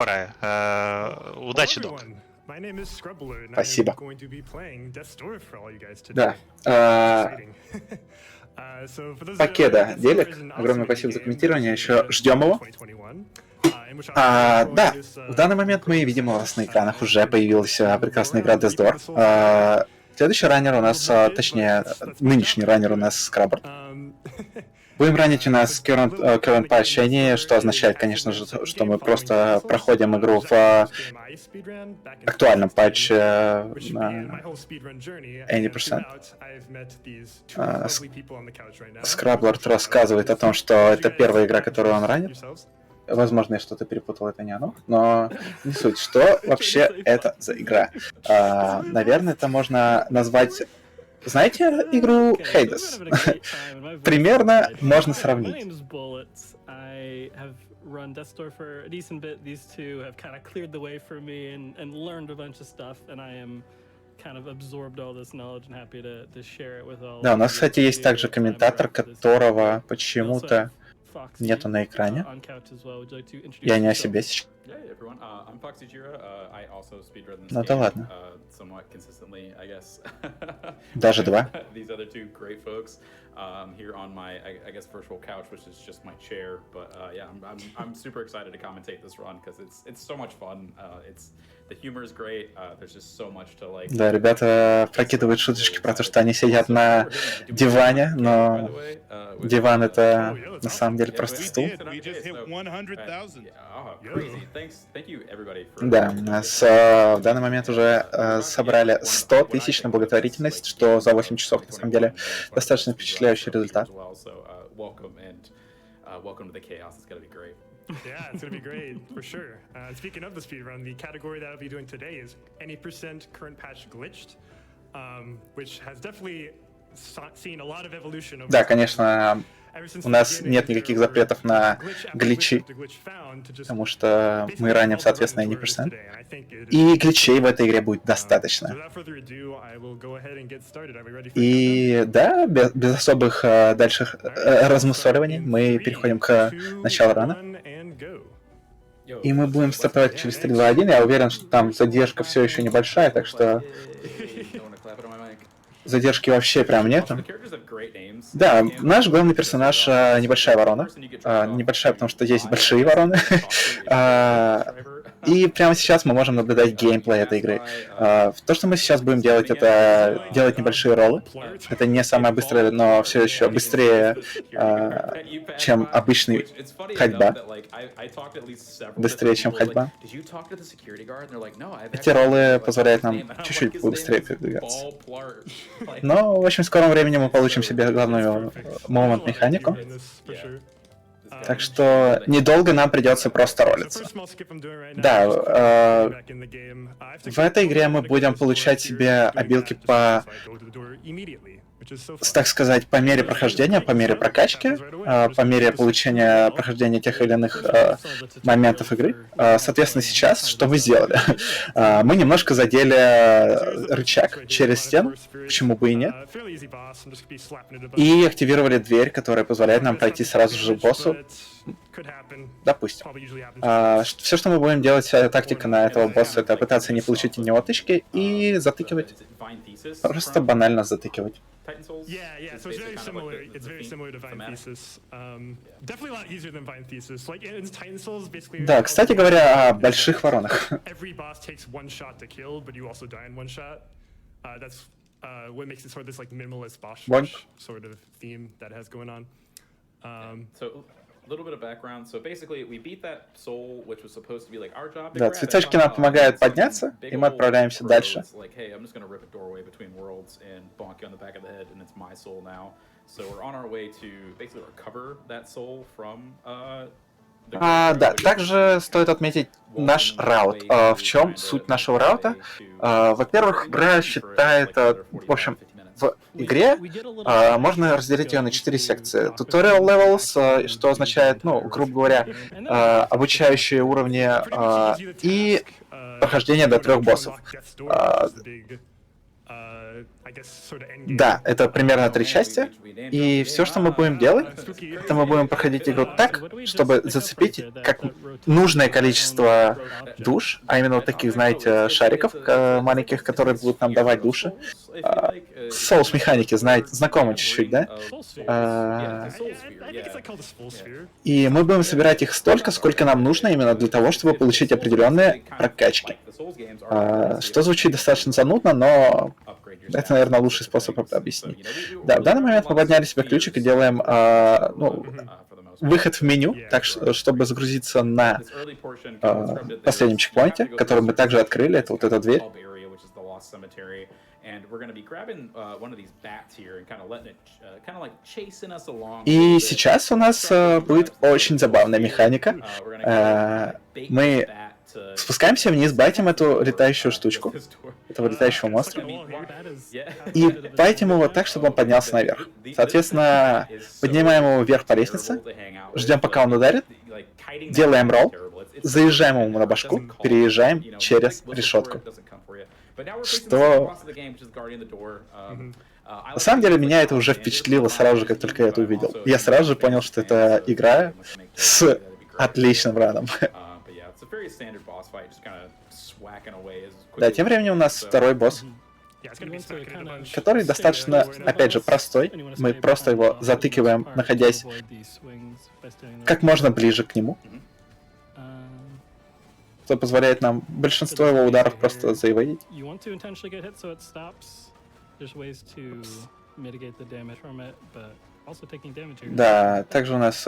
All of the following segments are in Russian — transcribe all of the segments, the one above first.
Удачи, док. Спасибо. Да. Покеда, Делик, огромное спасибо за комментирование, еще ждем его. Да, в данный момент мы видим у вас на экранах уже появилась прекрасная игра Death Door. Следующий раннер у нас, точнее, нынешний раннер у нас Scrublord. Будем ранить у нас current patch, что означает, конечно же, что мы просто проходим игру в актуальном патче на 80%. Scrublord рассказывает о том, что это первая игра, которую он ранит. Возможно, я что-то перепутал, это не оно, но не суть. Что вообще это за игра? Наверное, это можно назвать... Знаете игру Hades? Примерно можно сравнить. Run Death Store for a decent bit. These two have kind of cleared the way for me and learned a bunch of stuff, and I am kind of absorbed all this knowledge and happy to share it with all. Да, у нас, кстати, есть также комментатор, которого почему-то нету на экране. Я не о себе сейчас. Ну да ладно. Даже два. Here on my, I guess, virtual couch, which is just my chair. But yeah, I'm super excited to commentate this run because it's so much fun. The humor is great. There's just so much to like. Да, ребята прокидывают шуточки про то, что они сидят на диване, но диван это на самом деле просто стул. Да, у нас в данный момент уже собрали 100 тысяч на благотворительность, что за 8 часов на самом деле достаточно впечатляющий результат. Yeah, it's going to be great, for sure. Speaking of the speedrun, the category that I'll be doing today is any percent current patch glitched, which has definitely seen a lot of evolution over. Да, конечно, у нас нет никаких запретов на гличи, потому что мы раним, соответственно, any percent. И гличей в этой игре будет достаточно. И да, без особых дальших размусоливаний мы переходим к началу рана. И мы будем стартовать через 3, 2, 1. Я уверен, что там задержка все еще небольшая, так что задержки вообще прям нету. Да, наш главный персонаж небольшая ворона. Небольшая, потому что есть большие вороны. И прямо сейчас мы можем наблюдать геймплей этой игры. То, что мы сейчас будем делать, это делать небольшие роллы. Это не самое быстрое, но все еще быстрее, чем обычный ходьба. Быстрее, чем ходьба. Эти роллы позволяют нам чуть-чуть быстрее передвигаться. Но в очень скором времени мы получим себе главную момент-механику. Так что недолго нам придется просто ролиться. Да, в этой игре мы будем получать себе обилки по, так сказать, по мере прохождения, по мере прокачки, по мере получения прохождения тех или иных моментов игры. Соответственно, сейчас что мы сделали? Мы немножко задели рычаг через стену, почему бы и нет, и активировали дверь, которая позволяет нам пройти сразу же к боссу. Допустим. Все, что мы будем делать, тактика на этого босса, это пытаться не получить от него тычки и затыкивать. Просто банально затыкивать. Да, кстати говоря, о больших воронах. Да, цветочки нам помогают подняться, и мы отправляемся дальше. Да, также стоит отметить наш раут. В чем суть нашего раута? Во-первых, игра считает, в общем, в игре можно разделить ее на 4 секции. Tutorial levels, что означает, ну, грубо говоря, обучающие уровни и прохождение до 3 боссов. Да, это примерно 3 части, и все, что мы будем делать, это мы будем проходить игру так, чтобы зацепить как нужное количество душ, а именно вот таких, знаете, шариков маленьких, которые будут нам давать души. Соус-механики, знаете, знакомы чуть-чуть, да? И мы будем собирать их столько, сколько нам нужно именно для того, чтобы получить определенные прокачки. Что звучит достаточно занудно, но это, наверное, лучший способ объяснить. Да, в данный момент мы подняли себе ключик и делаем выход в меню, так чтобы загрузиться на последнем чекпоинте, который мы также открыли, это вот эта дверь. И сейчас у нас будет очень забавная механика. Мы спускаемся вниз, байтим эту летающую штучку, этого летающего монстра, и байтим его так, чтобы он поднялся наверх. Соответственно, поднимаем его вверх по лестнице, ждем, пока он ударит, делаем ролл, заезжаем ему на башку, переезжаем через решетку. Что... На самом деле, меня это уже впечатлило сразу же, как только я это увидел. Я сразу же понял, что это игра с отличным раном. Да, тем временем у нас второй босс, который достаточно, опять же, простой. Мы просто его затыкиваем, находясь как можно ближе к нему, что позволяет нам большинство его ударов просто заеводить. Да, также у нас,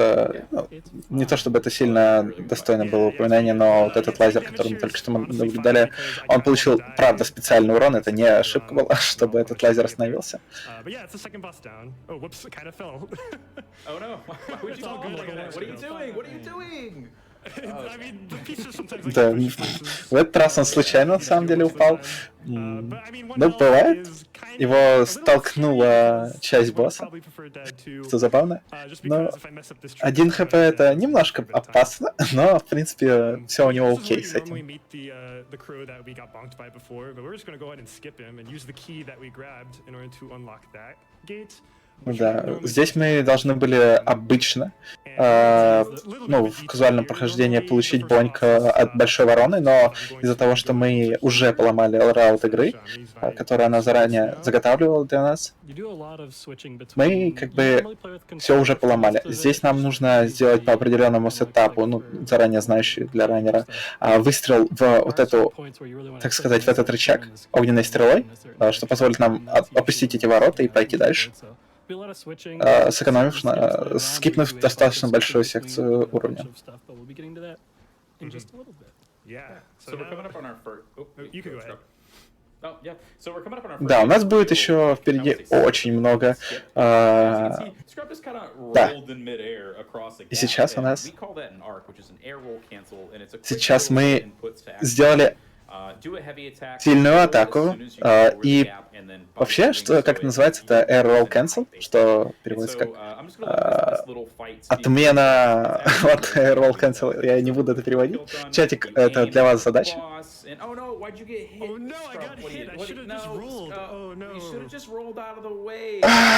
не то чтобы это сильно достойно было упоминания, но вот этот лазер, который мы только что наблюдали, он получил, правда, специальный урон, это не ошибка была, чтобы этот лазер остановился. Да, в этот раз он случайно, на самом деле, упал. Ну, бывает. Его столкнула часть босса, что забавно. Но 1 хп это немножко опасно, но, в принципе, все у него окей с этим. Да, здесь мы должны были обычно, в казуальном прохождении получить боньк от Большой Вороны, но из-за того, что мы уже поломали раут игры, которую она заранее заготавливала для нас, мы как бы все уже поломали. Здесь нам нужно сделать по определенному сетапу, заранее знающий для раннера, выстрел в вот эту, так сказать, в этот рычаг огненной стрелой, что позволит нам опустить эти ворота и пойти дальше, сэкономив, скипнув достаточно большую секцию уровня. Да, у нас будет еще впереди очень много. Да. И сейчас у нас... Сейчас мы сделали сильную атаку, и вообще, что, как это называется, это Air Roll Cancel, что переводится как отмена от Air Roll Cancel, я не буду это переводить. Чатик, это для вас задача.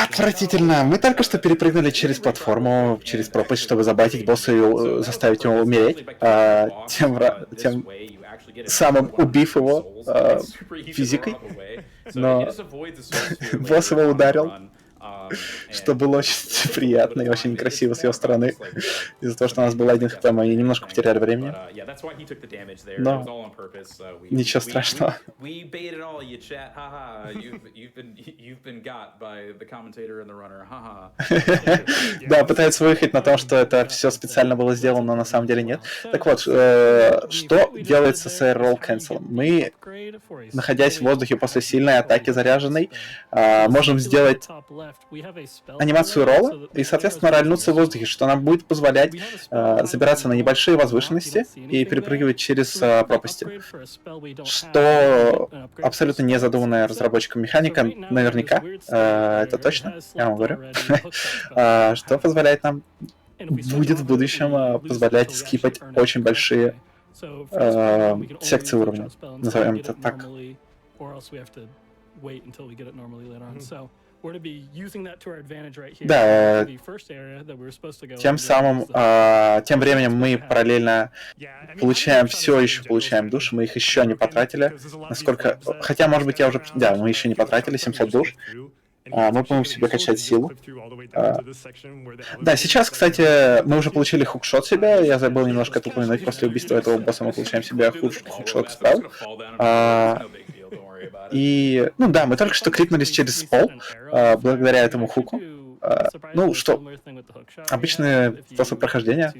Отвратительно. Мы только что перепрыгнули через платформу, через пропасть, чтобы забайтить босса и заставить его умереть, тем самым убив его физикой, но босс его ударил, что было очень приятно и очень красиво с его стороны. Из-за того, что у нас был 1 хп, мы немножко потеряли времени. Но ничего страшного. Да, пытается выехать на том, что это все специально было сделано, но на самом деле нет. Так вот, что делается с Air Roll Cancel? Мы, находясь в воздухе после сильной атаки заряженной, можем сделать анимацию ролла и, соответственно, рольнуться в воздухе, что нам будет позволять забираться на небольшие возвышенности и перепрыгивать через пропасти. Что абсолютно не задуманная разработчиком механика, наверняка, это точно, я вам говорю, что позволяет нам, будет в будущем позволять скипать очень большие секции уровня, назовем это так. wait until we get it normally later on. So we're to be using that to our advantage right here. Да, The first area that we were supposed to go тем into самым, is the- тем временем мы параллельно Yeah, I mean, получаем, having все Roshan еще in получаем general is души, мы их kind of еще не broken, потратили. because there's a lot of these Насколько, labs that хотя, может быть, я уже, stand да, around, мы еще не if you потратили have 700 something душ. to clip through, and Мы it's будем actually себе really качать useful to силу. just clip through all the way down to this section where the Да, elevators сейчас, that кстати, go мы уже to. получили хукшот себе. Я забыл немножко это упомянуть. После убийства этого босса мы получаем себе хукшот спел. И, ну да, мы только что кликнулись через пол, благодаря этому хуку. Ну, что, обычный способ прохождения.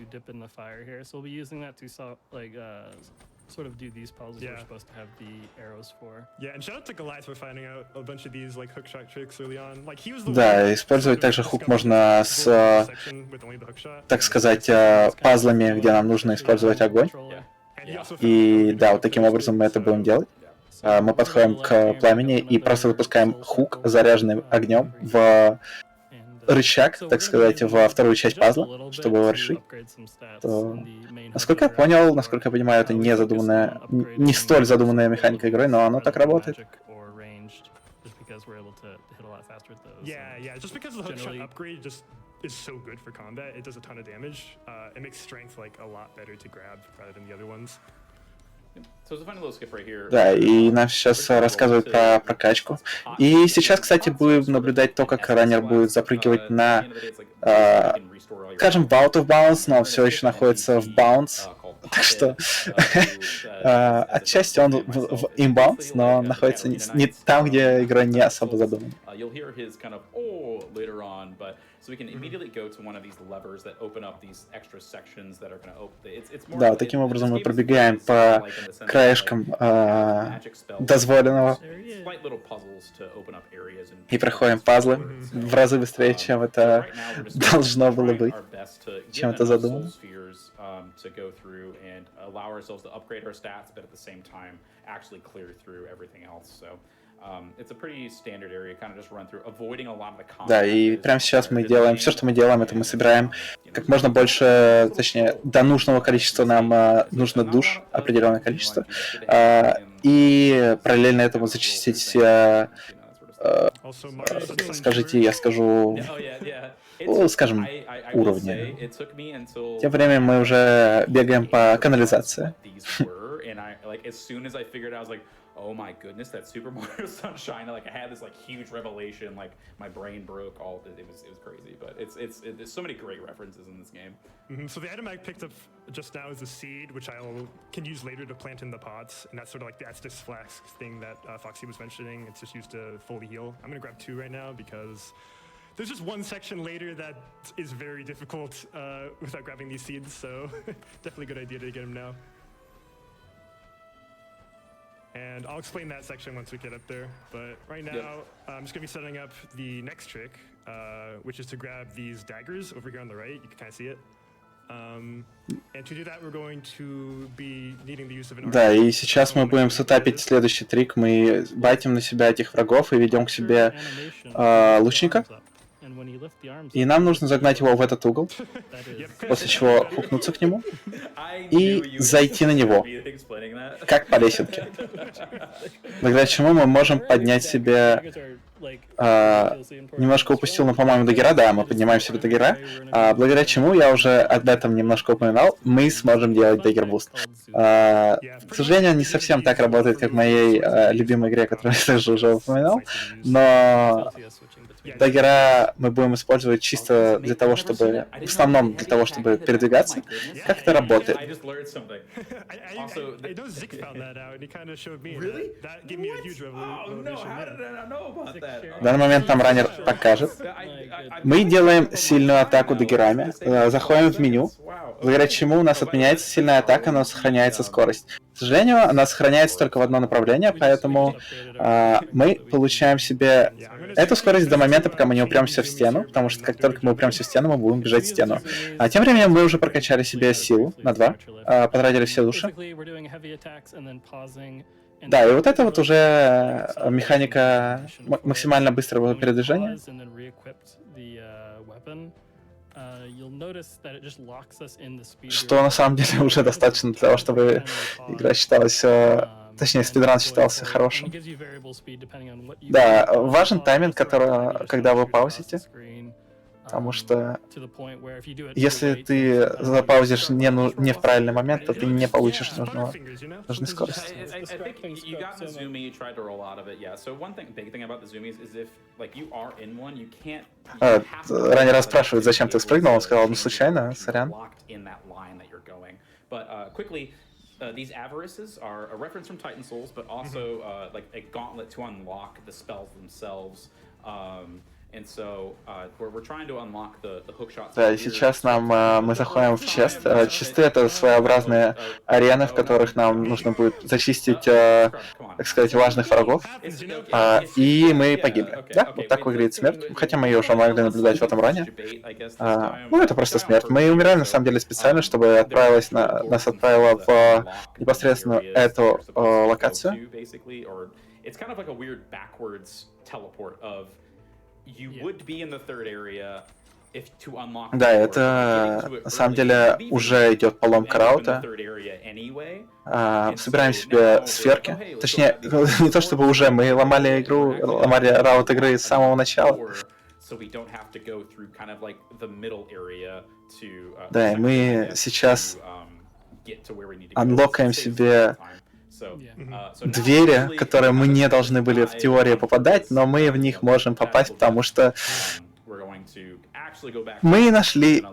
Sort of do these puzzles we're supposed to have the arrows for. Yeah, and shout out to Goliath for finding out a bunch of these like hook shot tricks early on. Like he was the Да, использовать также хук можно с, так сказать, пазлами, где нам нужно использовать огонь. И да, вот таким образом мы это будем делать. Мы подходим к пламени и просто выпускаем хук, заряженный огнем, в рычаг, так сказать, во вторую часть пазла, чтобы его решить. То, насколько я понял, насколько я понимаю, это не задуманная, не столь задуманная механика игры, но оно так работает. Yeah, just because the hook shot upgrade just is so good for combat, it does a ton of damage. It makes strength like a lot better to grab rather than the other ones. Да, и нам сейчас рассказывают про прокачку. И сейчас, кстати, будем наблюдать то, как раннер будет запрыгивать на, скажем, out of bounds, но он все еще находится в bounds. Так что отчасти он в inbounds, но он находится не там, где игра не особо задумана. Да, вот таким образом мы пробегаем по краешкам дозволенного и проходим пазлы в разы быстрее, чем это должно было быть, чем это задумано. Да, и прямо сейчас мы делаем, все, что мы делаем, это мы собираем как можно больше, точнее, до нужного количества нам нужно душ, определенное количество, и параллельно этому зачистить, скажите, я скажу, скажем, уровни. Тем временем мы уже бегаем по канализации. Oh my goodness, that Super Mario Sunshine! Like I had this like huge revelation, like my brain broke. It was crazy, but there's so many great references in this game. So the item I picked up just now is a seed, which I can use later to plant in the pots, and that's sort of like the Estus Flask thing that Foxy was mentioning. It's just used to fully heal. I'm gonna grab 2 right now because there's just one section later that is very difficult without grabbing these seeds. So definitely a good idea to get them now. And I'll explain that section once we get up there. But right now, I'm just going to be setting up the next trick, which is to grab these daggers over here on the right. You can kind of see it. And to do that, we're going to be needing the use of an... Да, и сейчас мы будем сетапить следующий трик. Мы байтим на себя этих врагов и ведем к себе лучника. И нам нужно загнать его в этот угол, после чего хукнуться к нему и зайти на него, как по лесенке. Благодаря чему мы можем поднять себе... немножко упустил, но, по-моему, даггера, да, мы поднимаем себе даггера, благодаря чему, я уже об этом немножко упоминал, мы сможем делать даггер-буст. К сожалению, не совсем так работает, как в моей любимой игре, которую я также уже упоминал, но даггера мы будем использовать чисто для того, чтобы, в основном для того, чтобы передвигаться. Как это работает? В данный момент нам раннер покажет. Мы делаем сильную атаку даггерами, заходим в меню, благодаря чему у нас отменяется сильная атака, но сохраняется скорость. К сожалению, она сохраняется только в одно направление, поэтому мы получаем себе эту скорость до момента, пока мы не упремся в стену, потому что как только мы упремся в стену, мы будем бежать в стену. А тем временем мы уже прокачали себе силу на 2, потратили все души. Да, и вот это вот уже механика максимально быстрого передвижения. Что на самом деле уже достаточно для того, чтобы игра считалась Точнее, спидран считался And хорошим. it gives you variable speed depending on what you Да, do. важен тайминг, Also recommend you just когда вы push across the паузите, screen, потому что to the point where if you do it too если late, ты you'll kind of like запаузишь start running не в правильный across момент, то there. ты не получишь Yeah, нужной Butterfingers. скорости. I think you got in the Zoomy, you tried to roll out of it, yeah. So one big thing about the Zoomies is if like you are in one, you can't. Ранее раз спрашивают, зачем ты спрыгнул, он сказал, ну случайно, сорян. But quickly, these avarices are a reference from Titan Souls, but also like a gauntlet to unlock the spells themselves. And so we're trying to unlock the hook shots. Да, и сейчас мы заходим в чест. Честы — это своеобразные арены, в которых нам нужно будет зачистить, так сказать, важных врагов. И мы погибли. Да, вот так выглядит смерть. Хотя мы ее уже могли наблюдать в этом ране. Ну, это просто смерть. Мы умираем на самом деле специально, чтобы нас отправило в непосредственно эту локацию. It's kind of like a weird backwards teleport of you would be in the third area if to unlock. Да, это на самом деле уже идет поломка раута. Собираем себе сферки. Точнее, не то чтобы уже, мы ломали раут игры с самого начала. Да, и мы сейчас анлокаем себе двери, которые мы не должны были в теории попадать, но мы в них можем попасть, потому что мы нашли,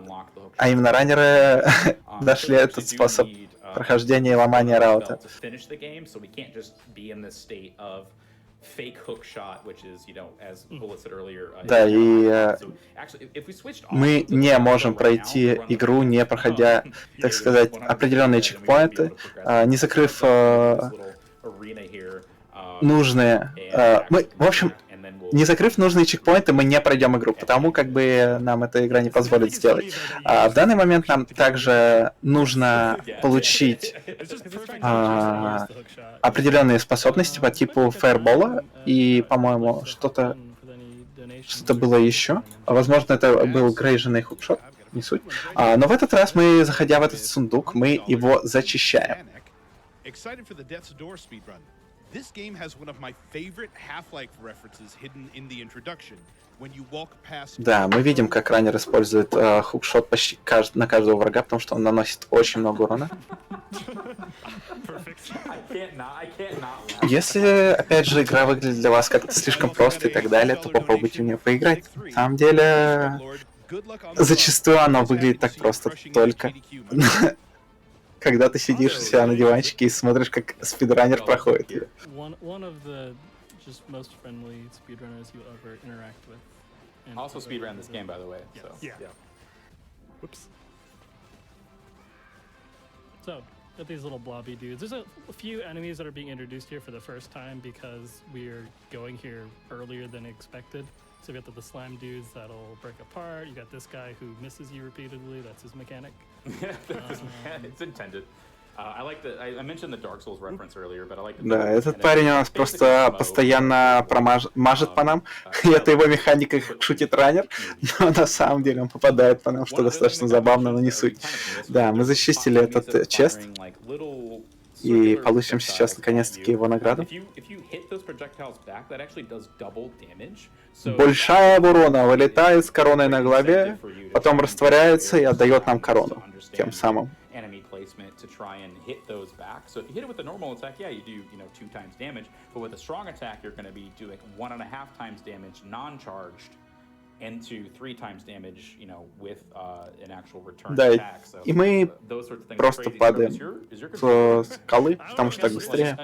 а именно раннеры нашли этот способ прохождения и ломания раута. Да, и мы не можем пройти игру, не проходя, так сказать, определенные чекпоинты, не закрыв нужные... в общем, не закрыв нужные чекпоинты, мы не пройдем игру, потому как бы нам эта игра не позволит сделать. В данный момент нам также нужно получить определенные способности по типу фаербола и, по-моему, что-то было еще. Возможно, это был грейженный хукшот, не суть. Но в этот раз мы, заходя в этот сундук, мы его зачищаем. This game has one of my favorite Half-Life references hidden in the introduction. When you walk past... Да, мы видим, как раннер использует хукшот почти на каждого врага, потому что он наносит очень много урона. Если, опять же, игра выглядит для вас как-то слишком просто и так далее, то попробуйте в нее поиграть. На самом деле, зачастую оно выглядит так просто только... Когда ты сидишь у себя на диванчике и смотришь, как спидранер проходит ее. Also speedrun this game, by the way. Yeah. Whoops. So, got these little blobby dudes. There's a few enemies that are being introduced here for the first time because we're going here earlier than expected. So you got the slime dudes that'll break apart. You got this guy who misses you repeatedly. That's his mechanic. It's intended. I mentioned the Dark Souls reference earlier, but I like. Да, этот парень у нас просто постоянно мажет по нам. И это его механика, как шутит раннер. Но на самом деле он попадает по нам, что достаточно забавно, но не суть. Да, мы зачистили этот чест. И получим сейчас наконец-таки его награду. Большая ворона вылетает с короной на голове, потом растворяется и отдает нам корону. Тем самым. To try and hit those back. So if you hit it with a normal attack, yeah, you do 2 times damage, but with a strong attack, you're going to be doing 1.5 times damage non-charged into 3 times damage, with an actual return attack. So и мы those sorts of things просто падаем с скалы, потому что так быстрее.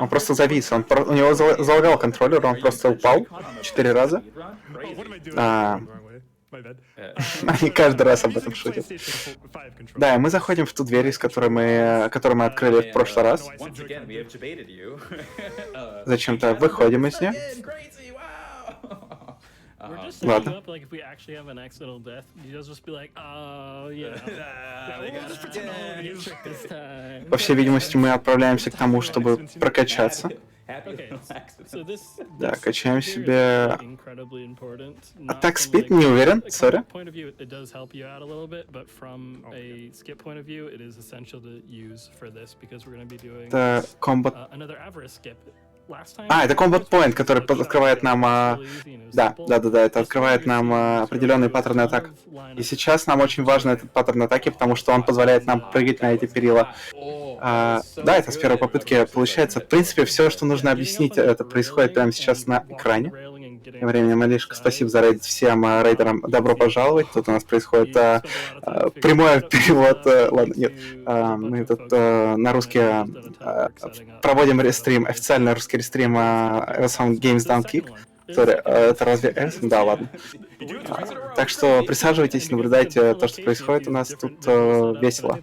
Он просто завис, у него залагал контроллер, он просто упал 4 раза. Они каждый раз об этом шутят. Да, и мы заходим в ту дверь, которую мы открыли в прошлый раз. Зачем-то выходим из нее. Ладно. По всей видимости, мы отправляемся к тому, чтобы прокачаться. Happy Okay, little so accidents. this Да, this качаем section here is себе... like incredibly important. Not Attack from, speed, like, не уверен, a сори. combat point of view, it does help you out a little bit, but from a skip point of view, it is essential to use for this because we're going to be doing Это комбат... another avarice skip. Last time, А, это combat point, который like, открывает нам... really easy and it was Да, simple. да, это This открывает one, нам you're seeing us определенные really do a паттерны ton атак. of line И up. сейчас нам очень важен этот паттерн атаки, потому что он позволяет нам прыгать на эти перила. Да, это с первой попытки получается. В принципе, все, что нужно объяснить, это происходит прямо сейчас на экране. Тем временем, Алишка, спасибо за рейд всем рейдерам. Добро пожаловать. Тут у нас происходит прямой перевод. Ладно, нет. Мы тут на русский проводим стрим, официальный русский стрим Some Games Down Kick. Это разве S? Да, ладно. Так что присаживайтесь, наблюдайте то, что происходит у нас тут весело.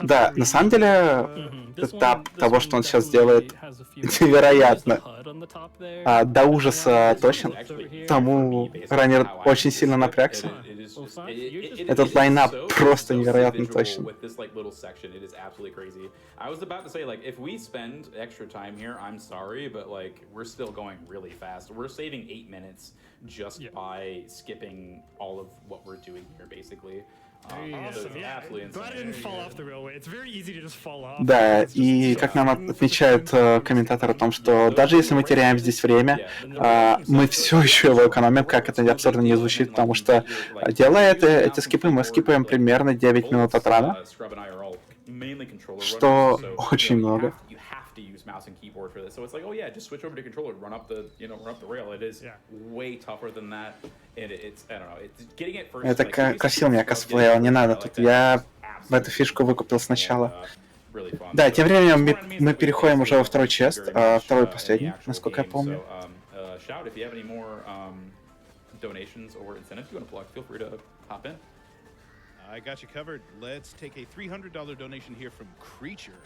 Да, на самом деле, этап того, что он сейчас делает, невероятно. До ужаса точен. Тому раннер очень сильно напрягся. Этот лайнап просто невероятно точен. I was about to say, like, if we spend extra time here, I'm sorry, but like, we're still going really fast. We're saving 8 minutes just by skipping all of what we're doing here, basically. Awesome, yeah. Glad I didn't fall off the railway. It's very easy to just fall off. Да, и как нам отмечает комментатор о том, что даже если мы теряем здесь время, мы все еще его экономим, как это абсурдно не звучит, потому что делая эти скипы, мы скипаем примерно 9 минут от рана, что очень много. Use mouse and keyboard for this, so it's like, oh yeah, just switch over to controller, run up the rail. It is way tougher than that, and it's I don't know, it's getting it first. Это красиво меня косплеил, не надо тут. Я в эту фишку выкупил сначала. Да, тем временем мы переходим уже во второй чест, второй последний, насколько я помню. Shout if you have any more donations or incentives you want to plug. Feel free to hop in. I got you covered. Let's take a $300 donation here from Creature.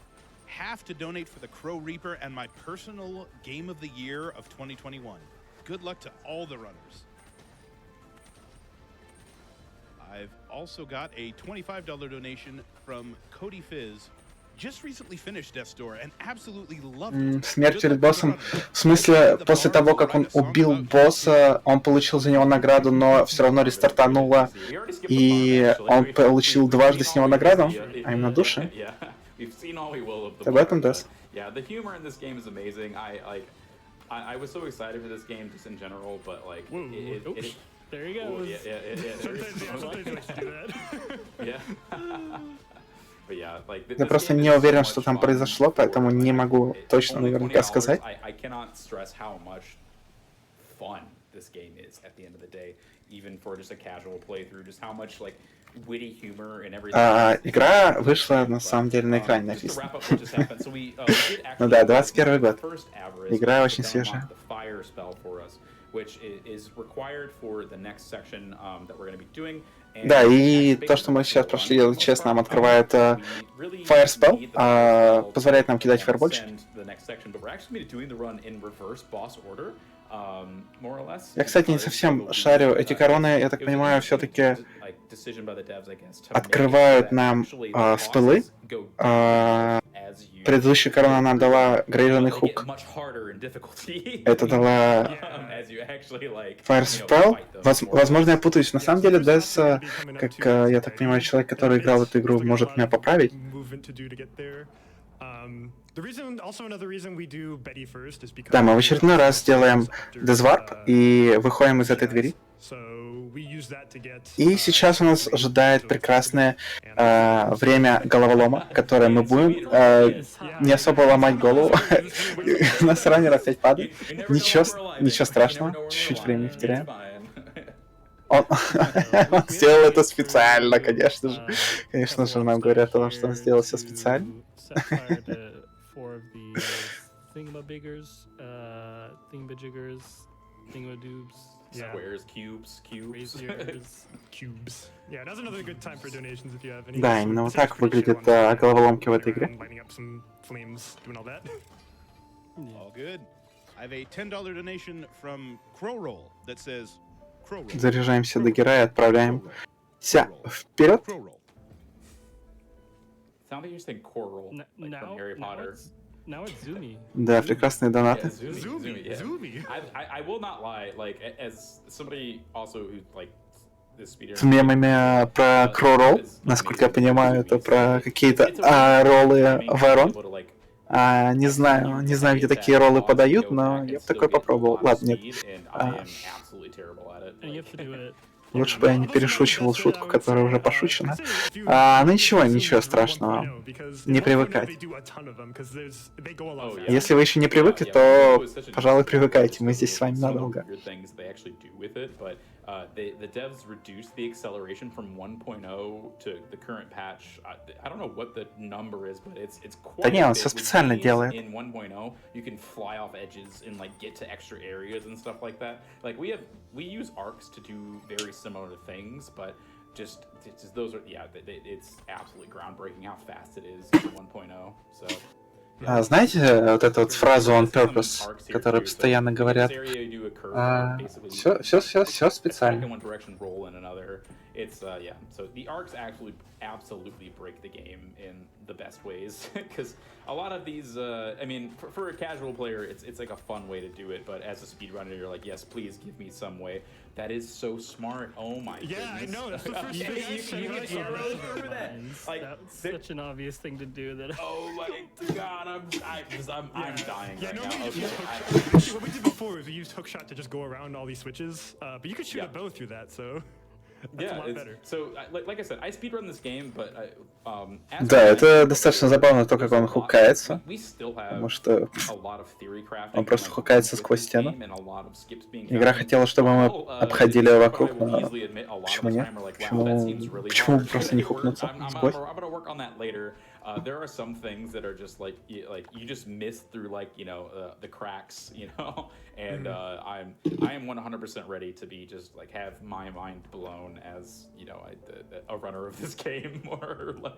Have to donate for the Crow Reaper and my personal game of the year of 2021. Good luck to all the runners. I've also got a $25 donation from Cody Fizz. Just recently finished Death's Door and absolutely loved it. Смерть перед боссом. В смысле, после того, как он убил босса, он получил за него награду, но все равно рестартануло, и он получил дважды с него награду, а именно души. Ты об этом, Дэс? Yeah, the humor in this game is amazing. I was so excited for this game just in general, but like there you go. Я просто не уверен, что там произошло, поэтому не могу точно наверняка сказать. I cannot stress how much fun this game is at the end of the day, even for just a casual playthrough, just how much like witty humor and everything. Игра вышла на самом деле на экране написано. Ну да, 21 год. Игра очень свежая. Да, и то, что мы сейчас прошли, честно, нам открывает Fire Spell, позволяет нам кидать фаербольчики. Я, кстати, не совсем шарю. Эти короны, я так понимаю, все-таки открывают нам спеллы. Предыдущая корона нам дала грейденный хук. Это дала Fire Spell. Возможно, я путаюсь. На самом деле, Дэс, как я так понимаю, человек, который играл в эту игру, может меня поправить. Да, мы в очередной раз делаем Deathwarp и выходим из этой двери. И сейчас у нас ожидает прекрасное время головолома, которое мы будем не особо ломать голову. У нас раннер опять падает. Ничего страшного, чуть-чуть времени теряем. Он сделал это специально, конечно же. Конечно же, нам говорят о том, что он сделал все специально. Squares, cubes. Yeah, now's another good time for donations if you have any. Да, именно вот так выглядят головоломки в этой игре. All good. I have a $10 donation from Crowroll that says Crowroll. Заряжаемся до героя и отправляемся вперед. Sound like you're saying coral, like from Harry Potter. now it's Zumi. Да, прекрасные Yeah, донаты. Zumi, yeah. Zumi. I will not lie, like as somebody also who like this speeder. С мемами про кроу-ролл, насколько я понимаю, это про какие-то роллы в Iron. Не знаю, где такие роллы подают, но я бы такой попробовал. Ладно, нет. And you have to do it. Лучше бы я не перешучивал шутку, которая уже пошучена. Ну ничего страшного. Не привыкать. Если вы еще не привыкли, то, пожалуй, привыкайте. Мы здесь с вами надолго. The devs reduced the acceleration from 1.0 to the current patch. I don't know what the number is, but it's quite. Да не, он все специально делает. In 1.0, you can fly off edges and like get to extra areas and stuff like that. Like we use arcs to do very similar things, but just those are it's absolutely groundbreaking how fast it is in 1.0. So. Знаете, вот эту вот фразу on purpose, которую постоянно говорят? Все специально. It's so the arcs absolutely break the game in the best ways because a lot of these I mean for a casual player it's like a fun way to do it, but as a speedrunner you're like, yes, please give me some way. That is so smart. Oh my goodness. Yeah, I know. That's the first thing I said. You remember that? Like That's such an obvious thing to do that. Oh my god, I'm dying Yeah, right no, now. Actually, what we did before is we used hookshot to just go around all these switches, but you could shoot a bow through that, so that's a lot better. So like I said, I speedrun this game, but Да, это достаточно забавно то, как он хукается, потому что он просто хукается сквозь стену. Игра хотела, чтобы мы обходили его вокруг, но почему нет? Почему бы просто не хукнуться сквозь? There are some things that are just like you just miss through the cracks, and I am 100% ready to be just like have my mind blown as a runner of this game more or less.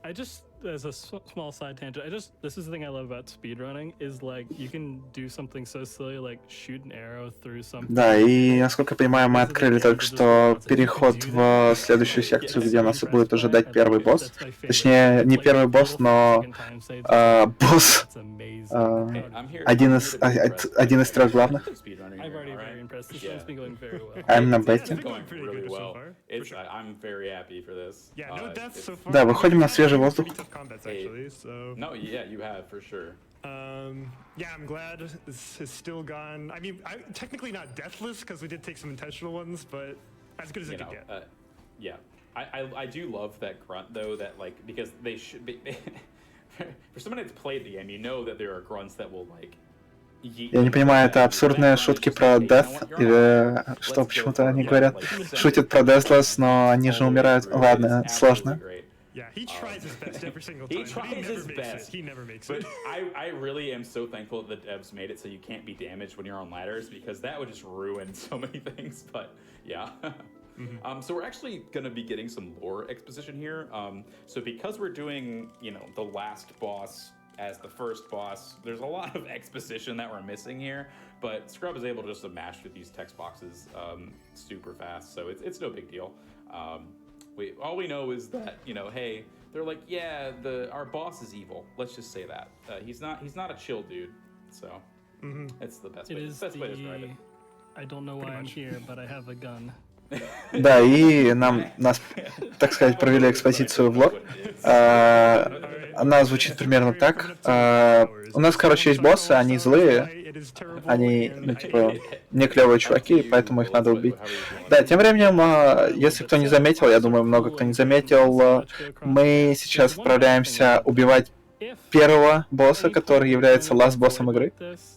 I just as a small side tangent, this is the thing I love about speedrunning is like you can do something so silly like shoot an arrow through something. Да, и насколько я понимаю, мы открыли только что переход в следующую секцию, где нас будет ожидать первый босс. Точнее, не первый босс, но босс. Один из трех главных. I'm not betting. Да, выходим на свежий воздух. No, yeah, you have for sure. Yeah, I'm glad this has still gone. I mean, technically not deathless because we did take some intentional ones, but as good as it could get. Yeah, I do love that grunt though. That like because they should be. For someone that's played the game, you know that there are grunts that will like. Я не понимаю, это абсурдные шутки про Death, или что почему-то они говорят, шутят про Deathless, но они же умирают. Ладно, сложно. Yeah, he tries his best every single time. He tries his best. He never makes it. But I really am so thankful that the devs made it so you can't be damaged when you're on ladders because that would just ruin so many things. But yeah. So we're actually going to be getting some lore exposition here. So because we're doing, the last boss as the first boss, there's a lot of exposition that we're missing here. But Scrub is able just to mash through these text boxes super fast, so it's no big deal. All we know is that hey, they're like, yeah, our boss is evil. Let's just say that he's not a chill dude. So it's the best way to describe it. I don't know why I'm here, but I have a gun. Да, и нас, так сказать, провели экспозицию в лор. Она звучит примерно так. У нас, короче, есть боссы, они злые. Они, не клевые чуваки, поэтому их надо убить. Да, тем временем, если кто не заметил, я думаю, много кто не заметил, мы сейчас отправляемся убивать первого босса, который является ласт-боссом игры.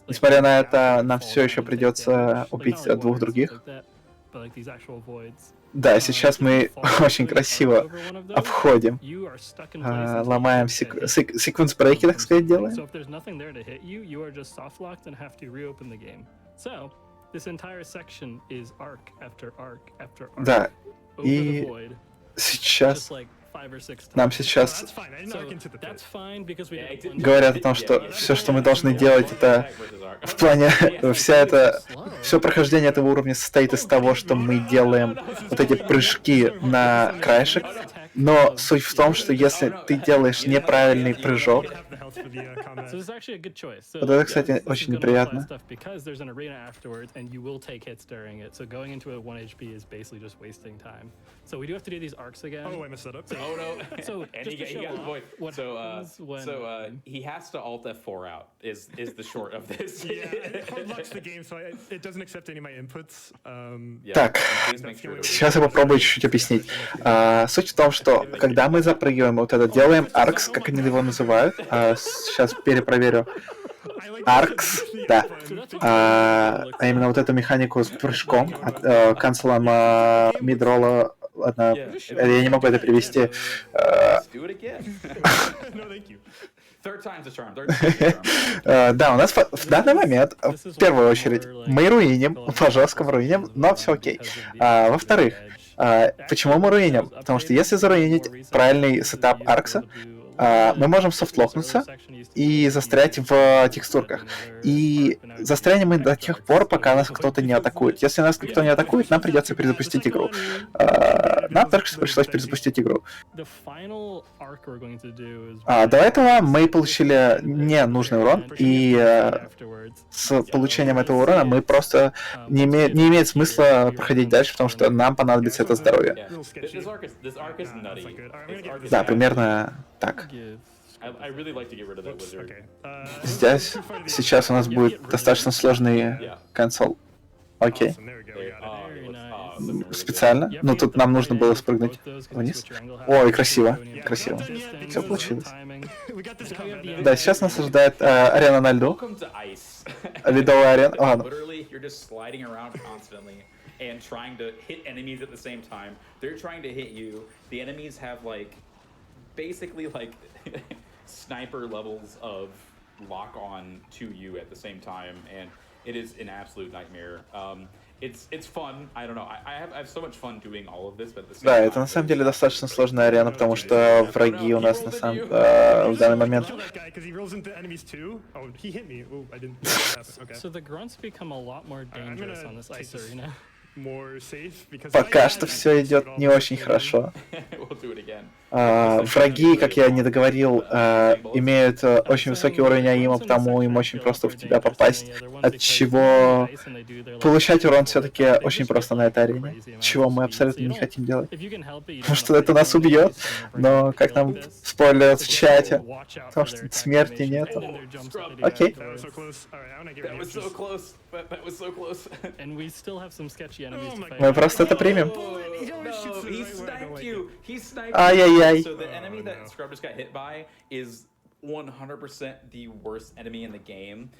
Несмотря на это, нам все еще придется убить двух других. Да, сейчас мы очень красиво обходим, ломаем секвенс-брейки, так сказать, делаем. Да, и сейчас нам сейчас говорят о том, что все, что мы должны делать, это в плане все прохождение этого уровня состоит из того, что мы делаем вот эти прыжки на краешек, Но суть в том, что если ты делаешь неправильный прыжок, Have the health for the combat. So this is actually a good choice. So вот это, кстати, this is очень gonna неприятно. apply stuff because there's an arena afterwards, and you will take hits during it. So going into a 1 HP is basically just wasting time. So we do have to do these arcs again. Oh, I messed that up. Oh no! So and just to he show got the off void. what happens when He has to Alt F4 out. Is the short of this? Yeah, it hard locks the game, so it doesn't accept any of my inputs. Yeah, Так, and please make sure to- сейчас я попробую чуть-чуть объяснить. Суть в том, что когда мы запрыгиваем, вот это делаем аркс, как они его называют, сейчас перепроверю. Аркс, да. А именно вот эту механику с прыжком, канцелом мидролла, ладно, я не могу это перевести. Let's do it again. No, thank you. Third time's a charm. Third time's a charm. Да, у нас в данный момент, в первую очередь, мы руиним, по жесткому руиним, но все окей. Во-вторых, почему мы руиним? Потому что если заруинить правильный сетап аркса, мы можем софтлокнуться и застрять в текстурках. И застрянем мы до тех пор, пока нас кто-то не атакует. Если нас никто не атакует, нам придется перезапустить игру. Нам только что пришлось перезапустить игру. До этого мы получили ненужный урон, и с получением этого урона мы просто не имеет смысла проходить дальше, потому что нам понадобится это здоровье. Yeah. This arc is nutty. This arc is Да, nutty. примерно так. I really like to get rid of that wizard. Okay. Здесь сейчас у нас будет достаточно сложный консоль. Окей. Awesome, there we go. We got it. It looks awesome. Really Специально. Ну, тут нам нужно было спрыгнуть вниз. Ой, красиво. Красиво. Все получилось. We got this combat. Да, сейчас нас ожидает арена на льду. Welcome to ice. Ледовая арена. Ладно. Literally, you're just sliding around constantly and trying to hit enemies at the same time. They're trying to hit you. The enemies have like, basically like sniper levels of lock on to you at the same time, and it is an absolute nightmare. It's fun. I don't know. I have so much fun doing all of this, but at the same Да, time, это на самом деле достаточно сложная арена, потому что враги у нас на самом в данный момент. Kill that guy because he rolls into enemies too. Oh, he hit me. Oh, I didn't. That happened. Okay. So the grunts become a lot more I'm dangerous gonna on this take ice this arena. more safe because Пока что все идет не очень хорошо. we'll do it again. Враги, как я не договорил, имеют очень высокий уровень АИМа, потому им очень просто в тебя попасть, от чего получать урон все-таки очень просто на этой арене, чего мы абсолютно не хотим делать. Потому что это нас убьет, но как нам спойлерят в чате, потому что смерти нету. Окей. That was so close. All right, I wanna get That rid was of so this. close. That was so close. And we still have some sketchy enemies Oh to my fight. Мы просто это примем. No, he sniped you. He sniped Ай-яй-яй. you. So the enemy that Scrub just got hit by is 100% the worst enemy in the game.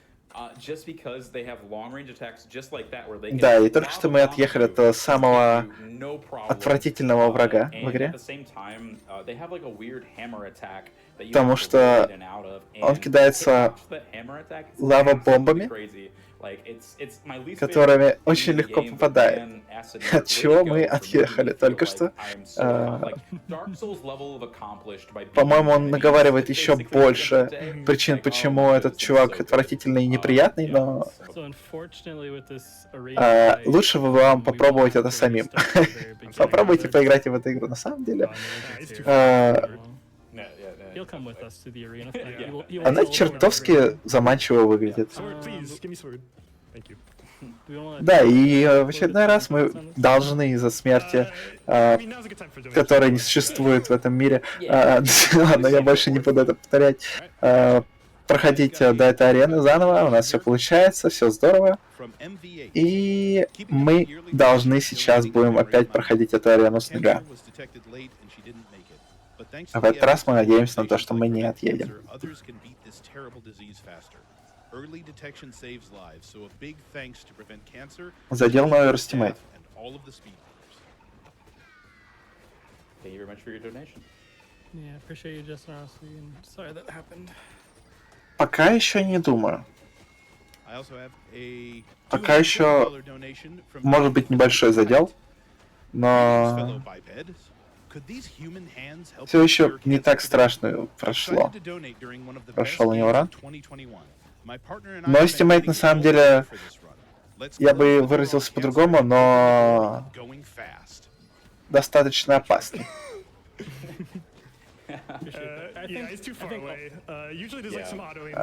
Just because they have long-range attacks just like that, where they can Да, и только что мы lob отъехали onto you от самого no problem. отвратительного врага в And игре. at the same time, they have like a weird hammer attack that you Потому have to что roll in and out of, он and кидается to watch that hammer attack, it's лава-бомбами, absolutely crazy. Like, it's my least которыми favorite очень in the легко game, but попадает. man, acid От nerf, чего way to мы go for отъехали making me только feel что. like I'm so like, Dark Souls level of accomplished by beating По-моему, он enemies наговаривает еще basically больше every day. причин, Like, oh почему my этот goodness, чувак it's so good. отвратительный и неприятный, Yeah, но So unfortunately with this arena fight, лучше бы вам we попробовать will это have to самим. restart at the very beginning. Попробуйте поиграть в эту игру. На самом деле, He'll come with us to the arena fight. Yeah. He will она tell us чертовски заманчиво выглядит. Sword, please. Give me sword. Thank you. we wanna- Да, и в очередной раз мы должны из-за смерти, I mean, now's a good time for donations. которой не существует в этом мире, ладно, я больше не буду это повторять, проходить до этой арены заново, у нас все получается, все здорово, From MV8. и мы должны сейчас будем опять проходить эту арену с нуля. Cancer was detected late and she didn't make it. But thanks А to в этот the раз мы efforts of надеемся на то, organizations что мы like не Prevent отъедем. Cancer, others can beat this terrible disease faster. Early detection saves lives, so a big thanks to Prevent Cancer, Задел на staff, Overestimate. and all of the speedrunners. Thank you very much for your donation. Yeah, appreciate you, Justin Rossi, and sorry that happened. Пока еще не думаю. I also have a Пока еще $200 donation from может быть небольшой задел, но fellow bipeds. Could these human hands help все you еще cure не cancer так today? страшно прошло. Decided to donate during one of the Прошел best у него games ран. of 2021. My partner and I Но have been Estimate getting на самом all деле, ready for this run. Let's я close бы the door выразился on по-другому, cancer но and going fast. достаточно опасный. appreciate that. I Yeah, think, it's too I far think away. Usually there's like some auto aim.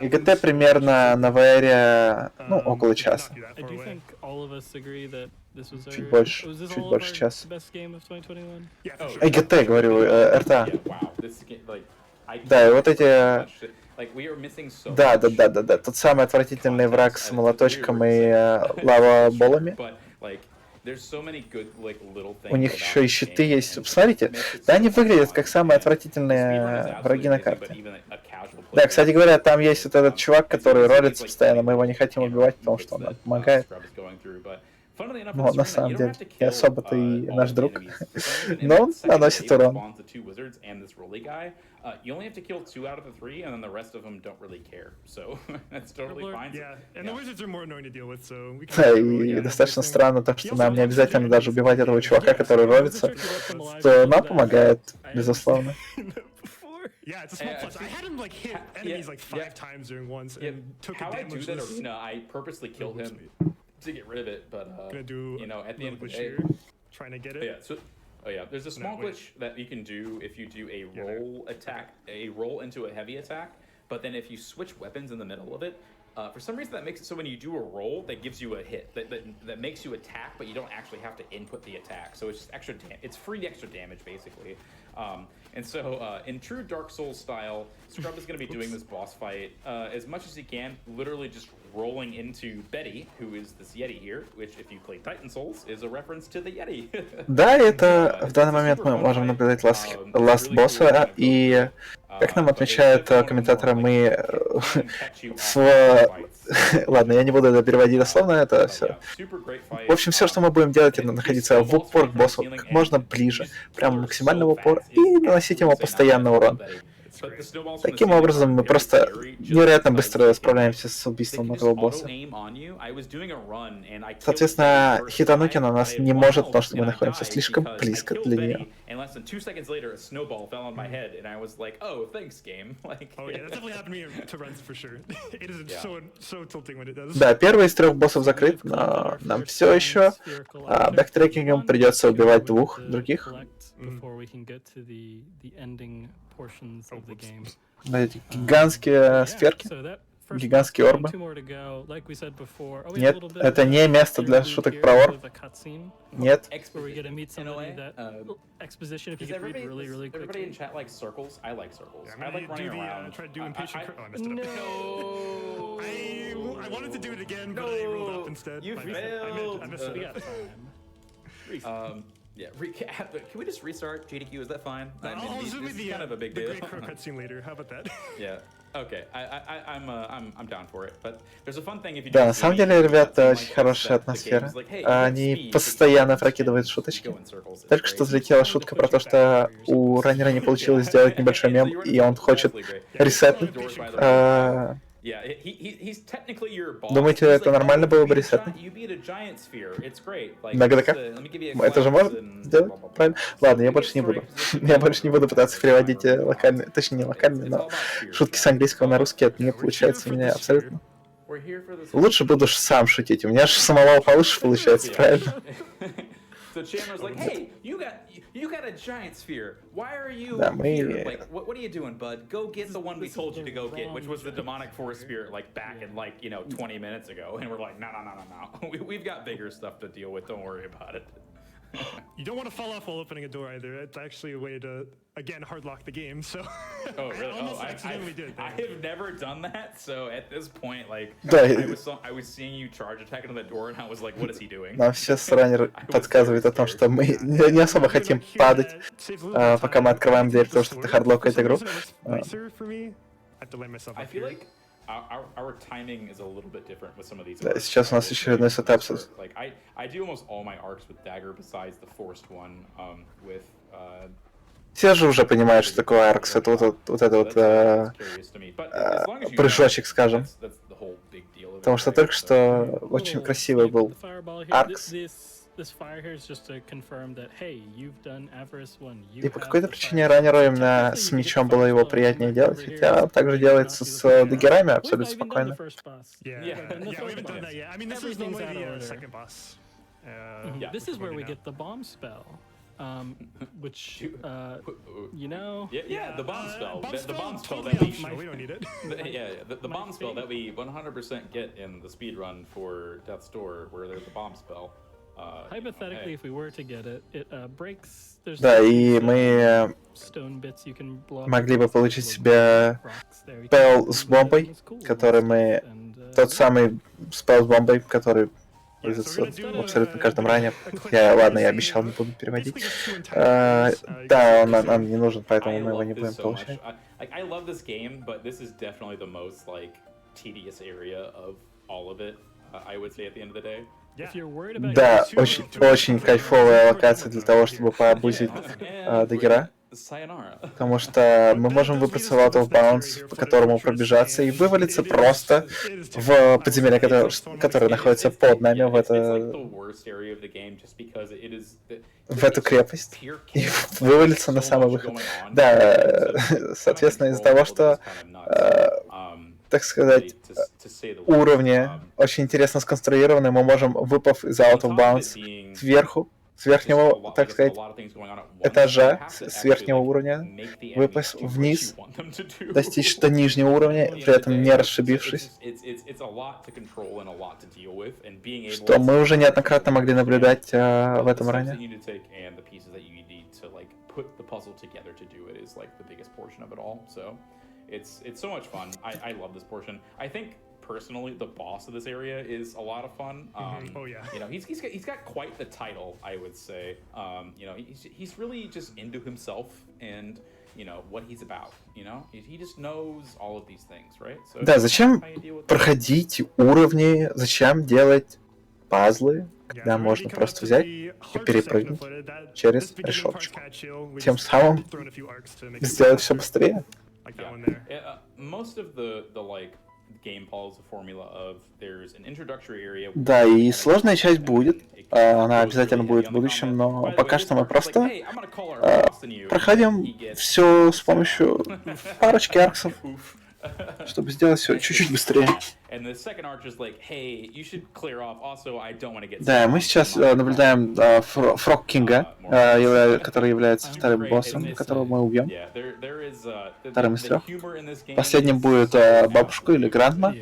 ИГТ примерно на ВР, ну, около часа. I do think all of us agree that this was Чуть our больше, was this чуть all of больше our часа. best game of 2021? Yeah, for sure. ИГТ, говорю, РТА. Yeah, wow. This like I Да, и вот can't эти... express how much shit- like we are missing so Да, да, much да, да, да. Тот самый отвратительный враг с молоточком и лава-болами. But like there's so many good like little things У них about еще и this щиты game, есть. and Посмотрите, it makes it да so они much выглядят fun. как самые And the speedrun is отвратительные враги absolutely на amazing, карте. but even a casual Да, player кстати can говоря, do там it. есть вот этот чувак, As you который can see, ролится it's like постоянно, мы 20 его не хотим camera убивать, потому movements что он нам that, помогает. Scrub is going through, but funnily enough, Но in на this самом arena, you don't деле have to не kill, особо-то и all наш of the друг. enemies. For some reason, in Но that он second наносит wave, it урон. spawns the 2 wizards and this Rolly guy. You only have to kill 2 out of the 3, and then the rest of them don't really care. So that's totally Scrublord? fine. Yeah, and the wizards are more annoying to deal with, so we can. Да, Yeah, и достаточно everything. странно то, что нам не обязательно даже убивать этого чувака, который ролится, что нам помогает, безусловно. Before. Yeah, it's a small Yeah, plus. I had him like hit yeah, enemies like 5 yeah. times during once Yeah, and took a how I do damage. that arena, I purposely killed him to get rid of it, but Gonna do you know, at the end of the glitch day, here, trying to get it. yeah. So, oh yeah, there's a small wait. glitch that you can do if you do a Yeah, there. roll attack, a roll into a heavy attack, but then if you switch weapons in the middle of it. For some reason, that makes it so when you do a roll, that gives you a hit that makes you attack, but you don't actually have to input the attack. So it's just extra. It's free extra damage basically. And so in true Dark Souls style, Scrub is going to be doing this boss fight as much as he can, literally just rolling into Betty, who is this Yeti here, which if you play Titan Souls is a reference to the Yeti. Да, это в данный момент мы можем наблюдать ласт босса, и как нам отмечают комментаторы, мы Ладно, я не буду это переводить дословно, это все. В общем, все, что мы будем делать, это находиться в упор к боссу как можно ближе, прям максимально в упор, и наносить ему постоянный урон. Таким образом, мы просто невероятно быстро справляемся с убийством этого босса. Соответственно, хитануть он у нас не может, потому что мы находимся слишком близко для нее. Да, первый из 3 боссов закрыт, но нам все еще бэктрекингом придется убивать 2 других. Да, эти гигантские сферки, гигантские орбы. Нет, это не место для шуток про орб. Нет. Everybody in chat likes circles. I like circles. I like running around. Try to do impatient. Oh, I messed it up. No. I wanted to do it again, but I rolled up instead. You failed. I messed it up. Yeah, recap. Can we just restart GDQ? Is that fine? I'll zoom in the kind of a big deal. Great Crow cutscene later. How about that? Yeah. Okay. I'm down for it. But there's a fun thing if you. Да, на самом деле, ребята, очень хорошая атмосфера. Они постоянно прокидывают шуточки. Только что взлетела шутка про то, что у раннера не получилось сделать небольшой мем, и он хочет ресетнуть. Думаете, это нормально было бы ресетнуть? На ГДК? Это же можно сделать? Правильно? Ладно, я больше не буду. Я больше не буду пытаться переводить локальные, точнее не локальные, но шутки с английского на русский, это не получается у меня абсолютно. Лучше буду сам шутить, у меня же самого получше получается, правильно? So Chandler's like, hey, you got a giant sphere. Why are you here? Like, what are you doing, bud? Go get the one we told you to go get, which was the demonic forest spirit, like back in 20 minutes ago. And we're like, no. We've got bigger stuff to deal with. Don't worry about it. You don't want to fall off while opening a door either. It's actually a way to, again, hardlock the game. So oh, really? I almost accidentally did that. I have never done that. So at this point, like, да, I was seeing you charge attack into the door, and I was like, what is he doing? Нам сейчас раннер подсказывает о том, что мы не особо хотим падать, пока мы открываем дверь, потому что это хардлокает игру. I feel like our timing is a little bit different with some of these. Да, сейчас у нас очередной сетап. Like I do almost all my arcs with dagger besides the forced one with Все же уже понимают, что такое аркс. Это вот этот прыжочек, скажем. Потому что только что очень красивый был аркс. И по какой-то причине раннеру именно с мечом было его приятнее делать, хотя также делается с даггерами абсолютно спокойно. which you know. Yeah, the bomb spell. The bomb spell totally that we optional. We don't need it. the bomb spell that we 100% get in the speed run for Death's Door, where there's a bomb spell. Hypothetically, if we were to get it, it breaks. There's Да, и мы stone bits you can blow up могли бы against получить little себе rocks there. You can спел blow с them бомбой, and it's cool and который stuff, мы... and, Тот yeah. самый спел с бомбой, который Yeah, so we're пользуется gonna do в абсолютно каждом ране. a quick Ладно, я overview обещал, of не буду переводить. basically just two entire areas. You Да, can see- он не нужен, поэтому I мы его love не this будем so much. получать. I love this game, but this is definitely the most like tedious area of all of it. I would say at the end of the day. If you're worried about Да, getting too очень кайфовая локация для того, чтобы пообузить даггера. Sayonara. Потому что мы можем выпустить out of bounds, по которому пробежаться и вывалиться просто в подземелье, которое находится под нами, в эту крепость, и вывалиться на самый выход. Да, соответственно, из-за того, что, так сказать, уровни очень интересно сконструированы, мы можем, выпав из out of bounds сверху, с верхнего, так сказать, этажа, с верхнего уровня, выпасть вниз, достичь до нижнего уровня, при этом не расшибившись, что мы уже неоднократно могли наблюдать в этом ране. It's so much fun. I love this portion. I think personally the boss of this area is a lot of fun. Oh yeah. You know, he's got quite the title, I would say. You know, he's really just into himself and you know what he's about. You know, he just knows all of these things, right? So да, зачем проходить уровни, зачем делать пазлы, когда можно просто взять и перепрыгнуть через решеточку, тем самым сделать все быстрее. Most of the like game follows the formula of there's an introductory area. Да, и сложная часть будет, она обязательно будет в будущем, но пока что мы просто проходим все с помощью парочки арксов, чтобы сделать все чуть-чуть быстрее. Да, мы сейчас наблюдаем Фрог Кинга, который является вторым боссом, которого мы убьем. Вторым из трех. Последним будет бабушка или грандма.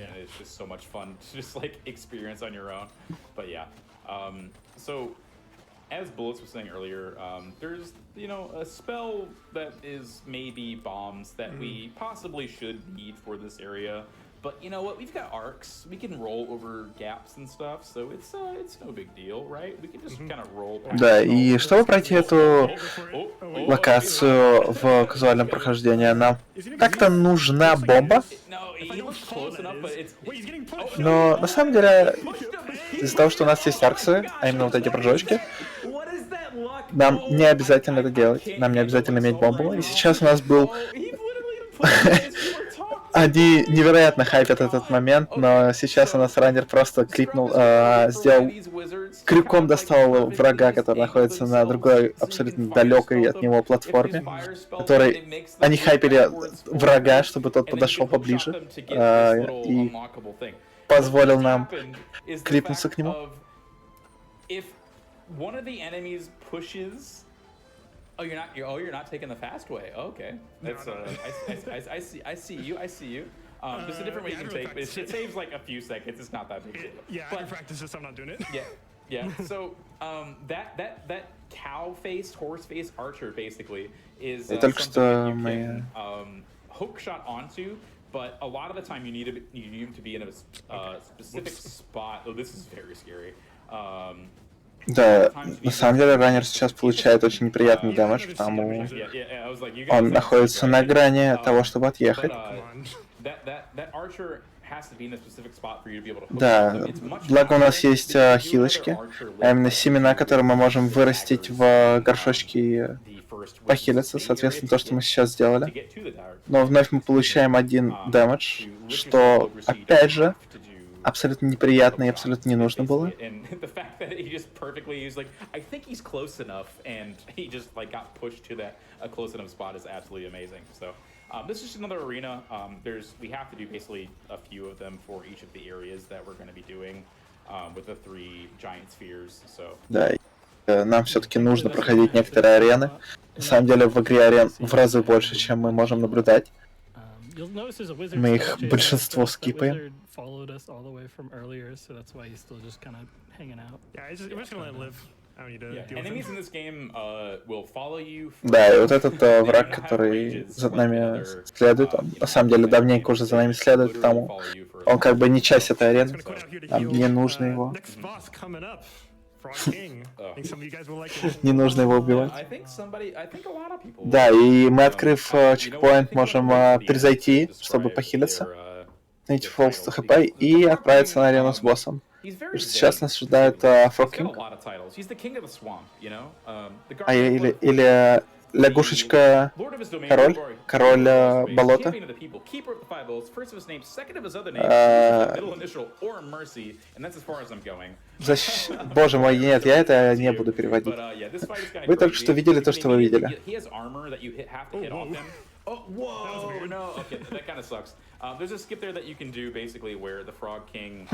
As Bullets was saying earlier, there's, you know, a spell that is maybe bombs that we possibly should need for this area. But you know what? We've got arcs. We can roll over gaps and stuff, so it's no big deal, right? We can just kind of roll. Да, и чтобы пройти эту локацию в казуальном прохождении, нам как-то нужна бомба. Но на самом деле, из-за того, что у нас есть арксы, а именно вот эти прыжочки, нам не обязательно это делать. Нам не обязательно иметь бомбу. И сейчас у нас был... Они невероятно хайпят этот момент, но сейчас у нас раннер просто кликнул, сделал... Крюком достал врага, который находится на другой, абсолютно далекой от него платформе, который... Они хайпили врага, чтобы тот подошел поближе, и позволил нам клипнуться к нему. One of the enemies pushes. You're not taking the fast way. Oh, okay, that's I see you. There's a different way you can take, but it saves like a few seconds. It's not that big deal. Yeah, I can practice this. I'm not doing it. Yeah. So that cow-faced, horse-faced archer basically is something that you can hook shot onto. But a lot of the time you need him to be in a specific spot. Oh, this is very scary. Да, на самом деле раннер сейчас получает очень неприятный дэмэдж, потому он находится на грани того, чтобы отъехать. Да, благо у нас есть хилочки, а именно семена, которые мы можем вырастить в горшочки и похилиться, соответственно, то, что мы сейчас сделали. Но вновь мы получаем один дэмэдж, что, опять же, абсолютно неприятно и абсолютно не нужно было. This is just another arena. We have to do basically a few of them for each of the areas that we're going to be doing with the 3 giant spheres. So. Да. нам все-таки нужно проходить некоторые арены. На самом деле в игре арен в разы больше, чем мы можем наблюдать. Мы их большинство скипаем. Enemies in this game will follow you. Да, и вот этот враг, который за нами следует, он на самом деле давненько уже за нами следует, потому он как бы не часть этой арены, нам не нужно его. Не нужно его убивать. Да, и мы, открыв чекпоинт, можем перезайти, чтобы похилиться, найти фолст хп и отправиться на арену с боссом. Сейчас нас ожидает Frog King. Или лягушечка король болота. Боже мой, нет, я это не буду переводить. Вы только что видели то, что вы видели. Oh, whoa! No, okay, that kind of sucks. There's a skip there that you can do basically where the Frog King.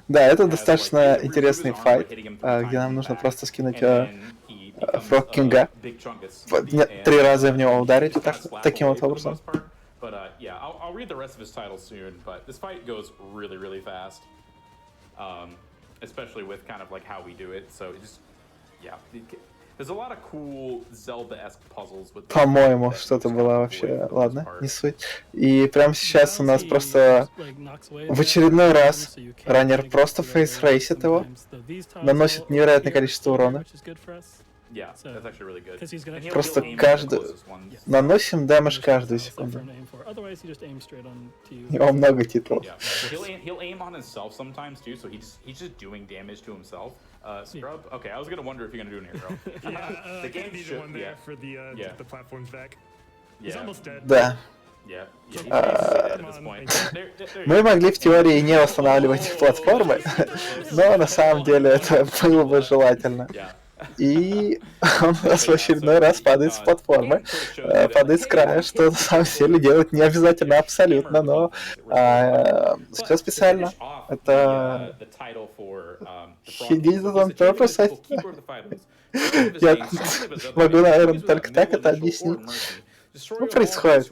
Да, это достаточно интересный файт, где нам нужно просто скинуть Frog King'а, 3 раза в него ударить и таким вот образом. But yeah, I'll read the rest of his title soon. But this fight goes really, really fast, especially with kind of like how we do it. So it just, yeah. There's a lot of cool Zelda-esque puzzles with. По-моему, что-то было вообще... Ладно, не суть. И прямо сейчас у нас просто в очередной раз раннер просто фейс-рейсит его, наносит невероятное количество урона. Просто наносим дэмэдж каждую секунду. У него много титулов. Scrub? Okay, I was gonna wonder if you're gonna do an air throw. The game should, one there for the platforms back. He's almost dead. Да. Мы могли в теории не восстанавливать платформы, но на самом деле это было бы желательно. И он у нас в очередной раз падает с платформы, падает с края, что на самом деле делать не обязательно абсолютно, но все специально. Это he did it on purpose, Я могу, наверное, только так это объяснить. Ну, происходит.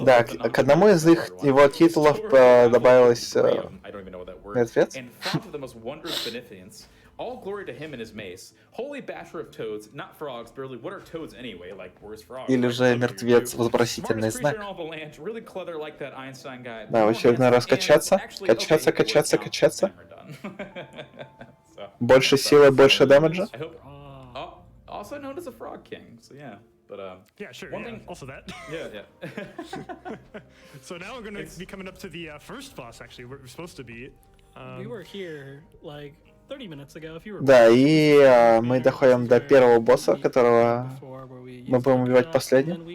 Да, к одному из его титулов добавилось мертвец. All glory to him and his mace. Holy basher of toads, not frogs, barely what are toads anyway, like where's frogs? Или же мертвец вопросительный знак. Да, в очередной раз качаться. Больше силы, больше дэмэджа. Also known as a Frog King, so yeah. But yeah, sure. One yeah, thing... Also that. Yeah. So now we're going to be coming up to the first boss. Actually, we're supposed to be. We were here like 30 minutes ago. If you were. Да, и мы доходим до первого босса, которого мы будем убивать последним.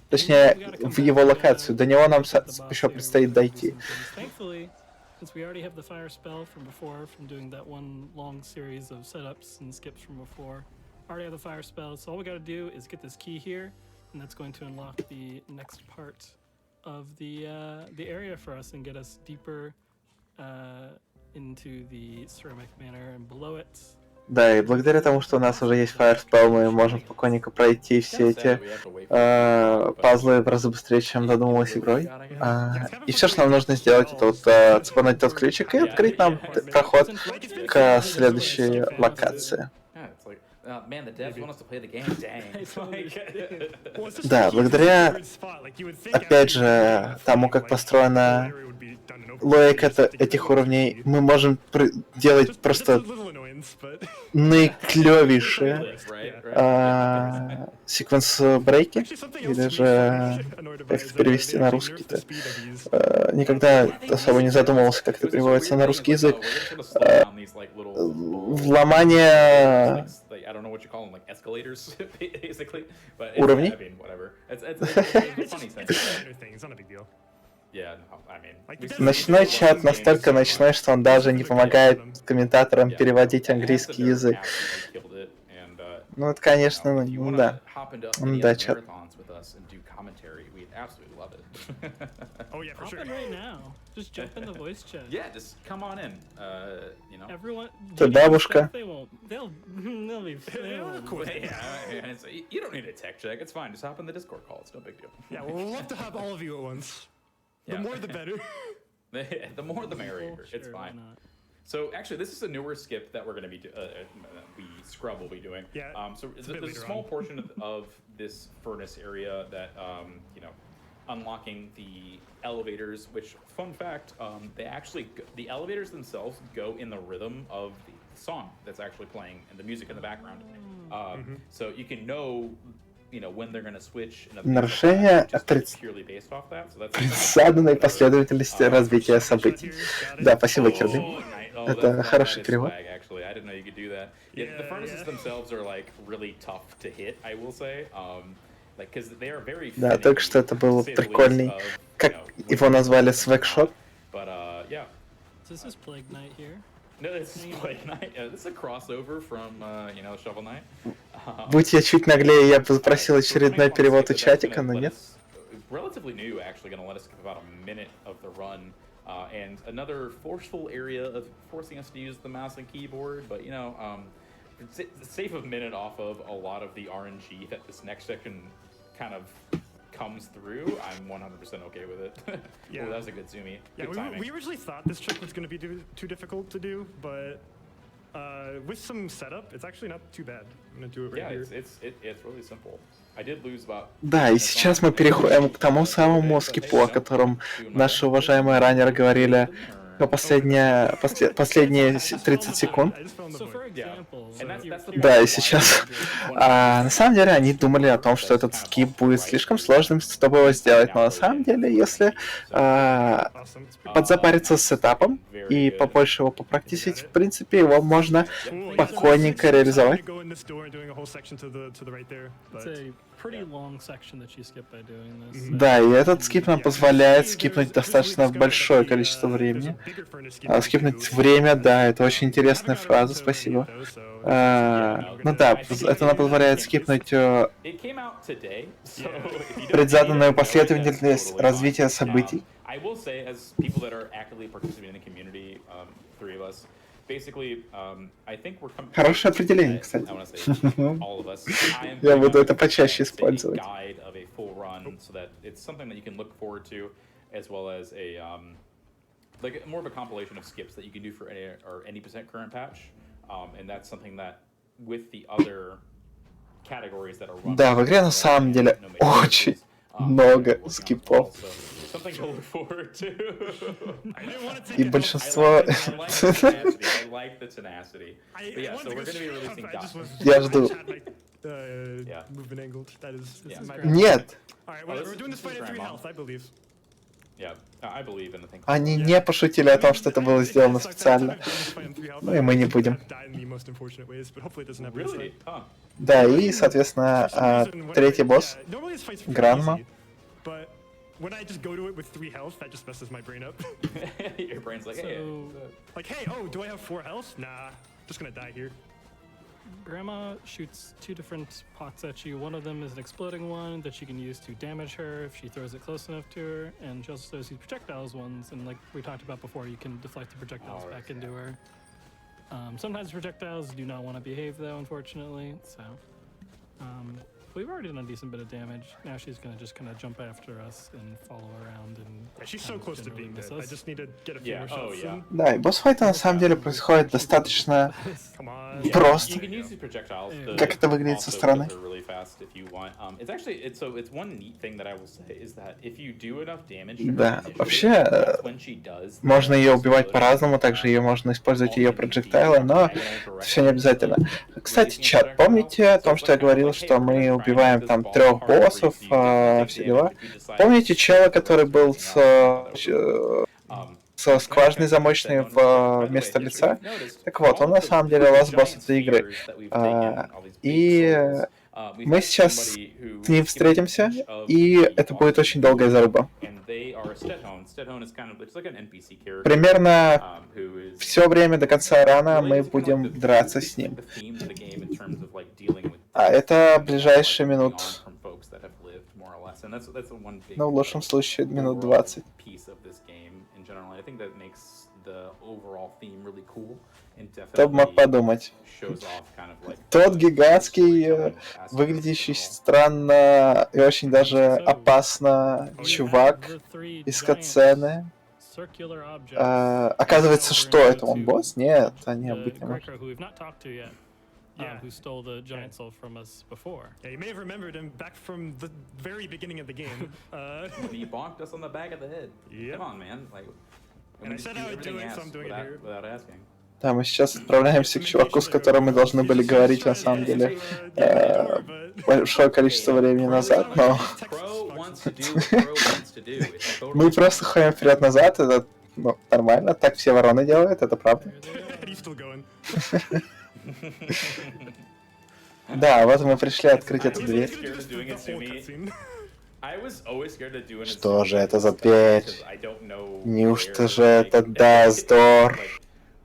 Точнее, в его локацию. До него нам еще предстоит дойти. Since we already have the fire spell from before, from doing that one long series of setups and skips from before, already have the fire spell, so all we gotta do is get this key here, and that's going to unlock the next part of the area for us and get us deeper into the ceramic manor and below it. Да, и благодаря тому, что у нас уже есть Firespell, мы можем спокойненько пройти все эти пазлы в разы быстрее, чем додумалась игрой. И все, что нам нужно сделать, это вот цепануть тот ключик и открыть нам проход к следующей локации. Да, благодаря, опять же, тому, как построена логика этих уровней, мы можем делать просто наиклёвейшие секвенс-брейки, или же, как это перевести на русский-то, никогда особо не задумывался, как это переводится на русский язык, вломание уровней. Ночной чат настолько ночной, что он даже не помогает комментаторам переводить английский язык. Ну, это, конечно, If you ну want to да. hop into Ну any да, other чё. marathons with us and do commentary, we'd absolutely love it. Oh yeah, for Hop sure. in right now. Just jump in the voice chat. Yeah, just come on in. You know. Everyone. Ты GDQ бабушка. stuff, they won't. They'll be. They won't. Cool. Yeah, it's, you don't need a tech check. It's fine. Just hop in the Discord call. It's no big deal. Yeah, we'll love to have all of you at once. The Yeah. more the better. The more the merrier. Sure, It's why fine. not? So actually, this is a newer skip that we're going to be Scrub will be doing. Yeah, So it's a bit there's a later small on. portion of this furnace area that you know, unlocking the elevators. Which, fun fact, they actually the elevators themselves go in the rhythm of the song that's actually playing and the music in the background. So you can know. You know, when they're going to switch. Нарушение Purely based off that. So that's заданной последовательности развития событий. Да, спасибо, Кирби. Oh, Это хороший that is перевод. swag, actually. I didn't know you could do that. Yeah, the furnaces themselves are like really tough to hit, I will say. Like, because they are very. Да, только что это был прикольный, как его назвали, свэгшот. But yeah. So this is Plague Knight here. No, this is Plague Knight. This is a crossover from you know, Shovel Knight. Будь я чуть наглее, я бы запросил очередной перевод у чатика, но нет. Relatively new, actually, going to let us skip about a minute of the run, and another forceful area of forcing us to use the mouse and keyboard. But you know, save a minute off of a lot of the RNG that this next section kind of comes through. I'm 100% okay with it. Yeah. Oh, that was a good zoomie. Yeah, Good timing. we originally thought this trick was going to be too difficult to do, but with some setup, it's actually not too bad. I'm going to do it right Yeah, here. it's really simple. I did lose about. Да, и сейчас мы переходим к тому самому скипу, о котором наши уважаемые раннеры говорили последние 30 секунд. So for example, Да, и сейчас... на самом деле они думали о том, что этот скип будет слишком сложным, чтобы его сделать, но на самом деле, если подзапариться с сетапом и побольше его попрактисить, в принципе, его можно спокойненько реализовать. it's a pretty long section that you skip by doing this. Да, и этот скип нам позволяет скипнуть достаточно большое количество времени. Скипнуть время, да, это очень интересная фраза, спасибо. Ну да, это нам позволяет скипнуть предзаданную последовательность развития событий. I will say, as people that are actively participating in the community, three of us, basically, I think we're coming. Хорошее определение, кстати. Я буду это почаще использовать. Guide of a full run, so that it's something that you can look forward to, as well as a like more of a compilation of skips that you can do for any percent current patch, and that's something that with the other categories that are run. Да, в игре на самом деле очень много скипов. Something to look forward to. И большинство... I like the tenacity. But yeah, so we're going to be releasing Я жду. Нет! Yeah, I believe in the thing. Они не пошутили о том, что это было сделано специально. Ну и мы не будем. Really? Huh. Да, и, соответственно, третий босс. Гранма. When I just go to it with 3 health, that just messes my brain up. Your brain's like, hey. Like, hey, oh, do I have 4 health? Nah, just gonna die here. Grandma shoots 2 different pots at you. One of them is an exploding one that you can use to damage her if she throws it close enough to her, and she also throws these projectiles ones, and like we talked about before, you can deflect the projectiles back into her. Sometimes projectiles do not want to behave though, unfortunately, so we've already done a decent bit of damage. Now she's gonna just kind of jump after us and follow around and. Yeah, she's so close to being dead. I just need to get a few more shots. Да, и босс-файты на самом деле происходит достаточно просто. Как это выглядит со стороны? Да, вообще можно ее убивать по-разному, также ее можно использовать ее проджектайлы, но все не обязательно. Кстати, чат, помните о том, что я говорил, что мы убиваем там 3 боссов, все дела? Помните чела, который был со скважиной замочной вместо лица? Так вот, он на самом деле ласт-босс этой игры. И мы сейчас с ним встретимся, и это будет очень долгая заруба. Примерно все время до конца рана мы будем драться с ним. А это ближайшие минут, from folks that have lived more or less, and that's the one big. ну в лучшем случае минут overall 20. piece of this game in general. I think that makes the overall theme really cool and Кто бы мог definitely подумать. shows off kind of like Тот the гигантский, storytelling aspect выглядящий of it all. странно и очень даже So, опасно we чувак have the three из giant катсцены. circular objects Оказывается, over что and это? go Он to босс? Нет, они the быть не может. Greco, who we've not talked to yet, Yeah. who stole the giant soul from us before. Yeah, you may have remembered him back from the very beginning of the game. When he bonked us on the back of the head. Yep. Come on, man. Like, And I said I would do it, so I'm doing it here. without asking. Да, мы сейчас отправляемся к чуваку, с которым мы должны были говорить, на самом деле, большое количество времени назад, но Crow wants to do what Crow wants to do. It's totally мы просто ходим вперед-назад, это ну, нормально, так все вороны делают, это правда. He's still going. Да, вот мы пришли открыть эту He's дверь. gonna do this Doing the it to whole me. cutscene. I was always scared of doing it. Что же это за дверь? I don't know Неужто where, же это like, Даздор?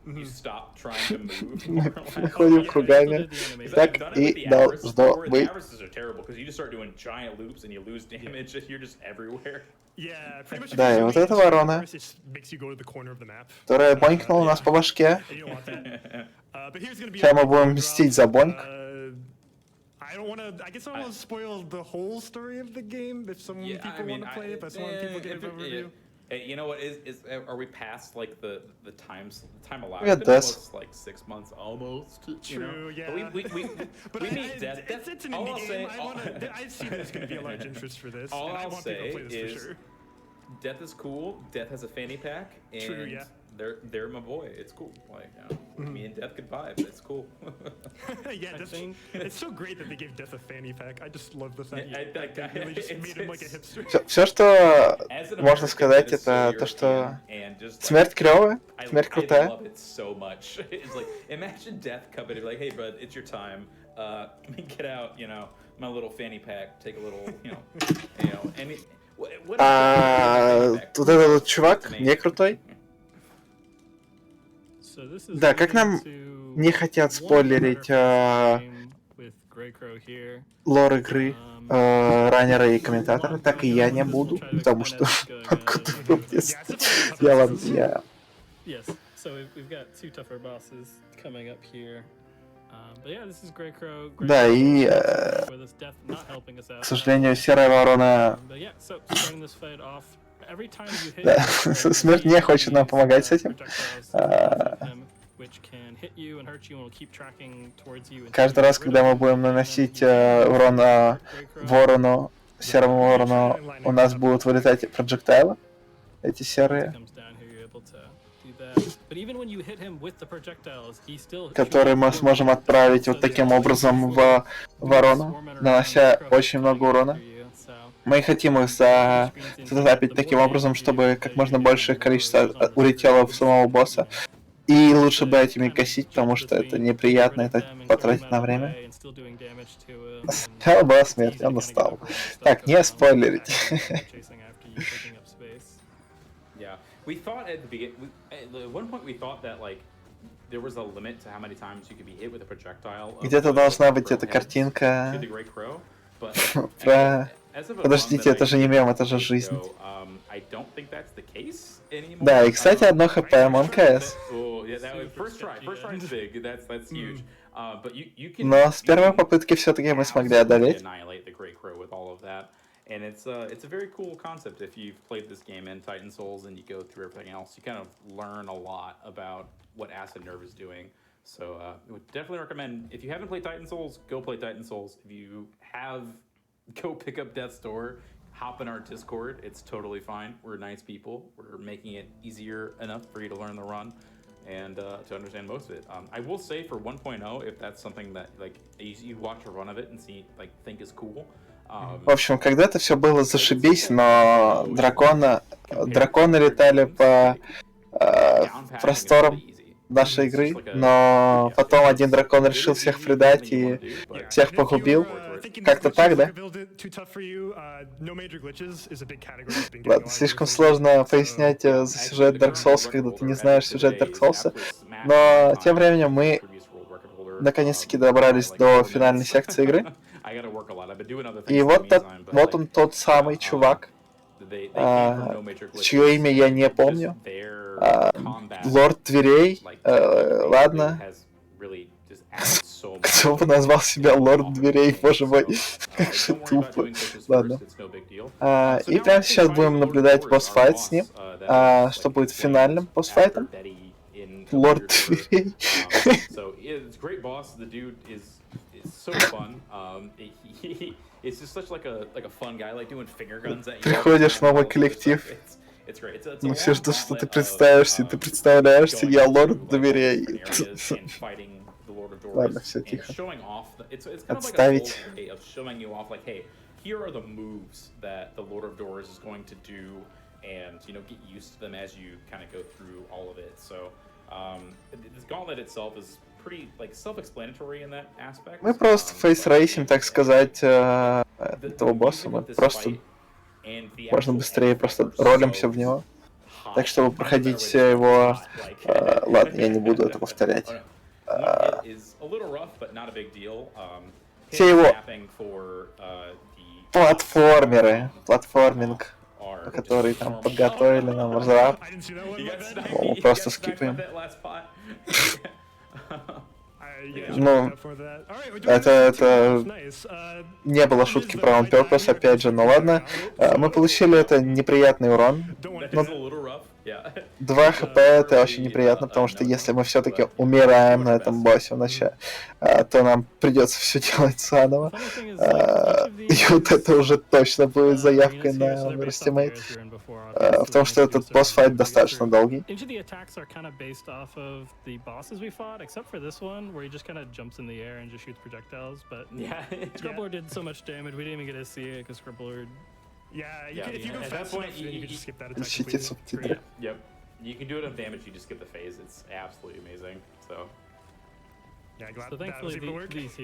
you stop trying to move. Мы ходим кругами. Так и должно быть. Avarices are terrible because you just start doing giant loops and you lose damage. You're just everywhere. Yeah, pretty much. Да, и вот эта ворона, It makes you go to the corner of the map. которая бонькнула нас по башке. You don't want that. But here's gonna be Сейчас a мы будем drop. мстить за боньк. I don't want to. I guess I don't want to spoil the whole story of the game if some people want to play it, but some people get an overview. Hey, you know what? Are we past like the time allowed? Yeah, It's been that's- almost like 6 months, almost. You True, know? yeah. But we But we meet Death. it's an all indie I'll say, game. I see there's going to be a large interest for this. All and I I'll want people to say play this is for sure. Death is cool. Death has a fanny pack, and True, yeah. they're my boy. It's cool. Like me and Death could vibe. It's cool. Yeah, think- it's so great that they gave Death a fanny pack. I just love the fact I- that they really just it's- made him like a it's- hipster. Все, что As an можно American, сказать, it is so это то, что European, and just, like, смерть клевая, смерть I крутая. love it so much. It's like imagine Death coming and be like, "Hey, bud, it's your time. Get out, my little fanny pack. Take a little, any." What А вот этот вот чувак не крутой. So this is Да, как нам leading to не хотят one спойлерить other game with Grey Crow here. лор игры раннеры и комментаторы, так и я не буду, потому что откуда вы мне Yeah, it's definitely a tough я вам episode. я Yes, so we've got two tougher bosses coming up here. But yeah, this is Grey Crow. Да, и, with us, Death not helping us out. к сожалению, серая ворона. But yeah, so starting this fight off, every time you hit Да, Grey Crow, смерть не хочет нам помогать с этим. projectiles of him, which can hit you and hurt you and will keep tracking towards you. Каждый раз, когда мы будем наносить урон ворону, серому ворону, у нас будут вылетать проджектайлы, эти серые, которые мы сможем отправить вот таким образом в ворону, нанося очень много урона. Мы хотим их затапить таким образом, чтобы как можно большее количество улетело в самого босса. И лучше бы этими косить, потому что это неприятно, это потратить на время. Сначала была смерть, он устал. Так, не спойлерить. Yeah, we thought at the beginning. At one point, we thought that like there was a limit to how many times you could be hit with a projectile. Где-то должна быть эта картинка. To the Great Crow, but Про... as of a Подождите, month это that же I не мем, did это же ago, жизнь. I don't think that's the case anymore. Да, и, кстати, одно хп МКС. Oh, yeah, that was first try. First try is big. That's huge. But you can. Но с первой you can попытки все-таки мы смогли одолеть. annihilate the Great Crow with all of that. And it's a very cool concept if you've played this game in Titan Souls and you go through everything else. You kind of learn a lot about what Acid Nerve is doing. So I would definitely recommend, if you haven't played Titan Souls, go play Titan Souls. If you have, go pick up Death's Door, hop in our Discord. It's totally fine. We're nice people. We're making it easier enough for you to learn the run and to understand most of it. I will say for 1.0, if that's something that like you watch a run of it and think is cool. В общем, когда-то все было зашибись, но драконы летали по просторам нашей игры, но потом один дракон решил всех предать и всех погубил. Как-то так, да? Ладно, слишком сложно пояснять за сюжет Dark Souls, когда ты не знаешь сюжет Dark Souls. Но тем временем мы наконец-таки добрались до финальной секции игры. И вот он, тот самый чувак, чье имя я не помню. Лорд Дверей. Ладно. Кто бы назвал себя Лорд Дверей, боже мой. Как же тупо. Ладно. И прямо сейчас будем наблюдать босс-файт с ним. Что будет финальным босс-файтом? Лорд Дверей. Приходишь в новый коллектив. Ну все ждут, что ты представишься, ты представляешься, я Лорд Дверей. Ладно, все тихо. Отставить. Here are the moves that the Lord of Doors is going to do, and get used to them as you kind of go through all of it. So this gauntlet itself is pretty self-explanatory in that aspect. Мы просто фейс-рейсим, так сказать, этого босса. Мы просто можно быстрее просто ролимся в него. Так, чтобы проходить его... Ладно, я не буду это повторять. Все его платформинг, который там подготовили нам разраб, мы просто скипаем. Ну, это не было шутки про on purpose, опять же, ну ладно. Мы получили это неприятный урон. 2 хп это очень неприятно, потому что если мы все-таки умираем на этом боссе вначале, то нам придется все делать заново. И вот это уже точно будет заявкой на Overestimate. Потому что этот босс-файт достаточно долгий. Scrublord did so much damage, we didn't even get to see it because Scrublord. Yeah, you can go fast enough, then you can just skip that attack. Ищите субтитры. Yep. You can do it on damage, you just skip the phase. It's absolutely amazing. So Yeah, So thankfully work. these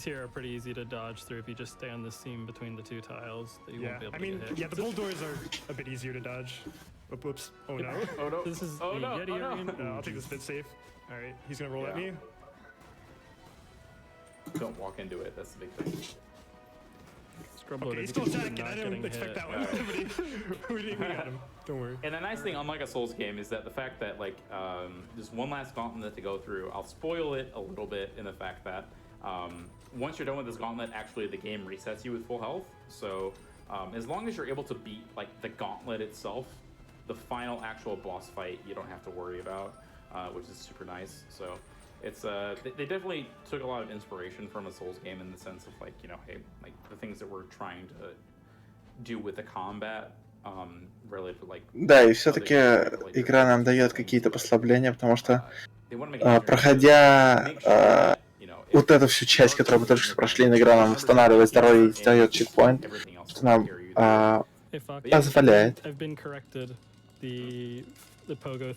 here are pretty easy to dodge through if you just stay on this seam between the 2 tiles that you won't be able I to mean, get hit. yeah, the bull doors are a bit easier to dodge. Whoops. Oh no. oh no. This is oh the no. Yeti oh, no. arena. No, I'll take this bit safe. Alright, he's gonna roll at me. Don't walk into it, that's the big thing. Scrublord Okay, he's is still not attacking. I didn't getting expect hit. that one. we didn't even get him. Don't worry. And the nice thing, unlike a Souls game, is that the fact that there's one last gauntlet to go through. I'll spoil it a little bit in the fact that once you're done with this gauntlet, actually the game resets you with full health. So as long as you're able to beat the gauntlet itself, the final actual boss fight you don't have to worry about, which is super nice. So it's they definitely took a lot of inspiration from a Souls game in the sense of hey, the things that we're trying to do with the combat. Да, и все-таки игра нам дает какие-то послабления, потому что проходя вот эту всю часть, которую мы только что прошли, игра нам восстанавливает здоровье и дает чекпоинт, что нам позволяет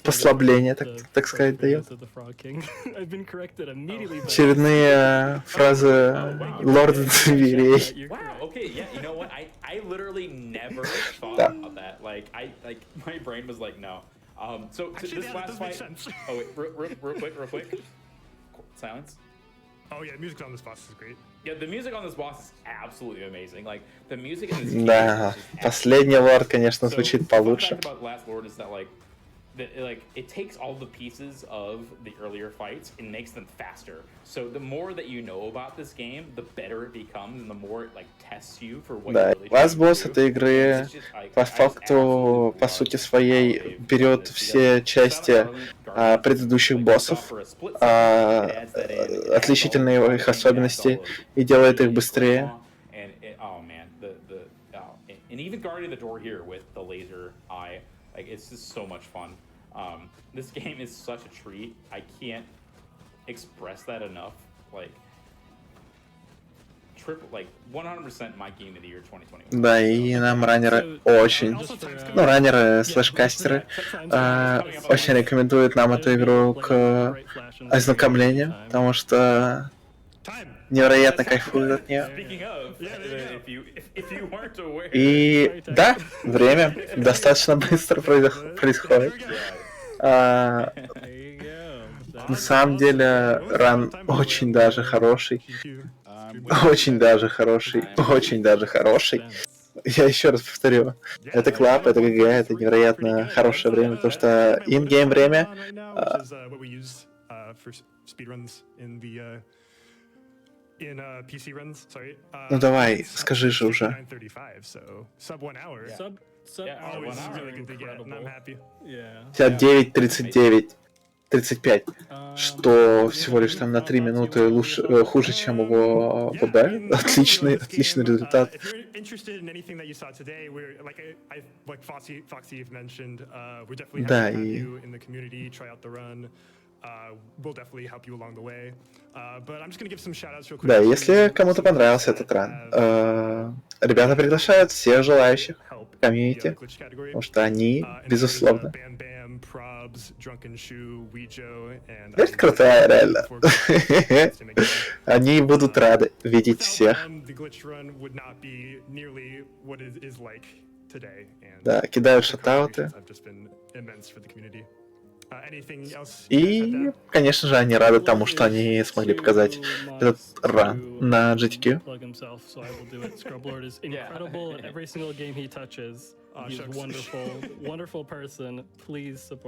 послабление, так сказать, дает. Очередные фразы Лорда Дверей. I literally never thought about that. My brain was like, no. So Actually, this last fight. Oh wait, real quick. Silence. Oh yeah, the music on this boss is great. Yeah, the music on this boss is absolutely amazing. The music in this Да, последний лорд, конечно, звучит получше. About Last Lord is that it takes all the pieces of the earlier fights and makes them faster. So the more that you know about this game, the better it becomes, and the more it tests you for what Да, you really ласт босс этой игры по факту, по сути своей, берет все части предыдущих боссов, отличительные их особенности, и делает их быстрее. And even guarding the door here with the laser eye, it's just so much fun. This game is such a treat. I can't express that enough. 100% my game of the year 2021. Да, и нам раннеры очень, раннеры слэш-кастеры очень рекомендуют нам эту игру к ознакомлению, потому что невероятно кайфуют от нее. И да, время достаточно быстро происходит. На самом деле, ран очень даже хороший. Очень даже хороший. Очень даже хороший. Я еще раз повторю. Это клаб, это ГГ, это невероятно хорошее время, потому что in-game время... Ну давай, скажи же уже. У тебя 9:39, 35, что всего лишь там на 3 минуты лучше, хуже, чем его ВБ. Отличный результат. Да, и... Да, если кому-то понравился этот ран, ребята приглашают всех желающих в комьюнити, потому что они, безусловно. Это крутая, реально. Они будут рады видеть всех. Да, кидают шатауты. И, конечно же, они рады тому, что они смогли показать этот ран на GTQ.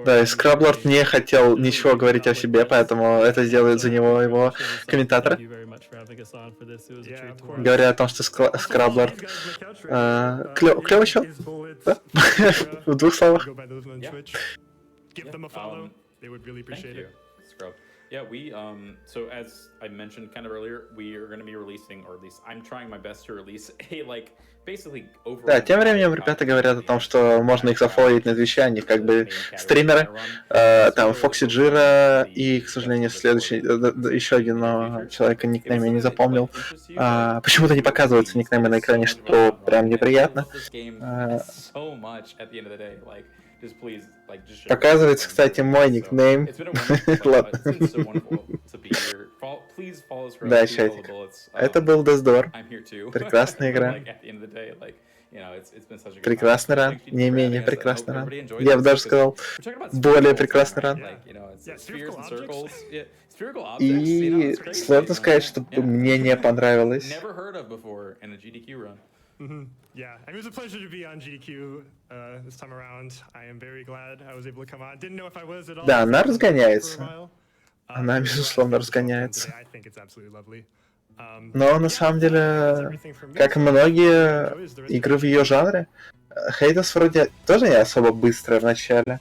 Да, и Scrublord не хотел ничего говорить о себе, поэтому это сделает за него его комментаторы. Говоря о том, что Scrublord клёвый чел. Да? В двух словах. Give them a follow. They would really appreciate it. Scrub. Yeah, so as I mentioned kind of earlier, we are going to be releasing, or at least I'm trying my best to release a, basically over... Да, тем временем ребята говорят о том, что можно их зафолловить на Твиче, они как бы стримеры, там Фокси Джира и, к сожалению, следующий, еще один человека никнейм я не запомнил. Почему-то не показываются никнеймы на экране, что прям неприятно. Показывается, кстати, мой никнейм. Да, чатик. Это был Дездор. Прекрасная игра. Прекрасный ран. Не менее прекрасный ран. Я бы даже сказал, более прекрасный ран. И сложно сказать, что мне не понравилось. Yeah, it was a pleasure to be on GDQ this time around. I am very glad I was able to come on. Didn't know if I was at all. Да, она разгоняется. Она, безусловно, разгоняется. Но на самом деле, как и многие игры в ее жанре, Хейдес вроде тоже не особо быстрая в начале.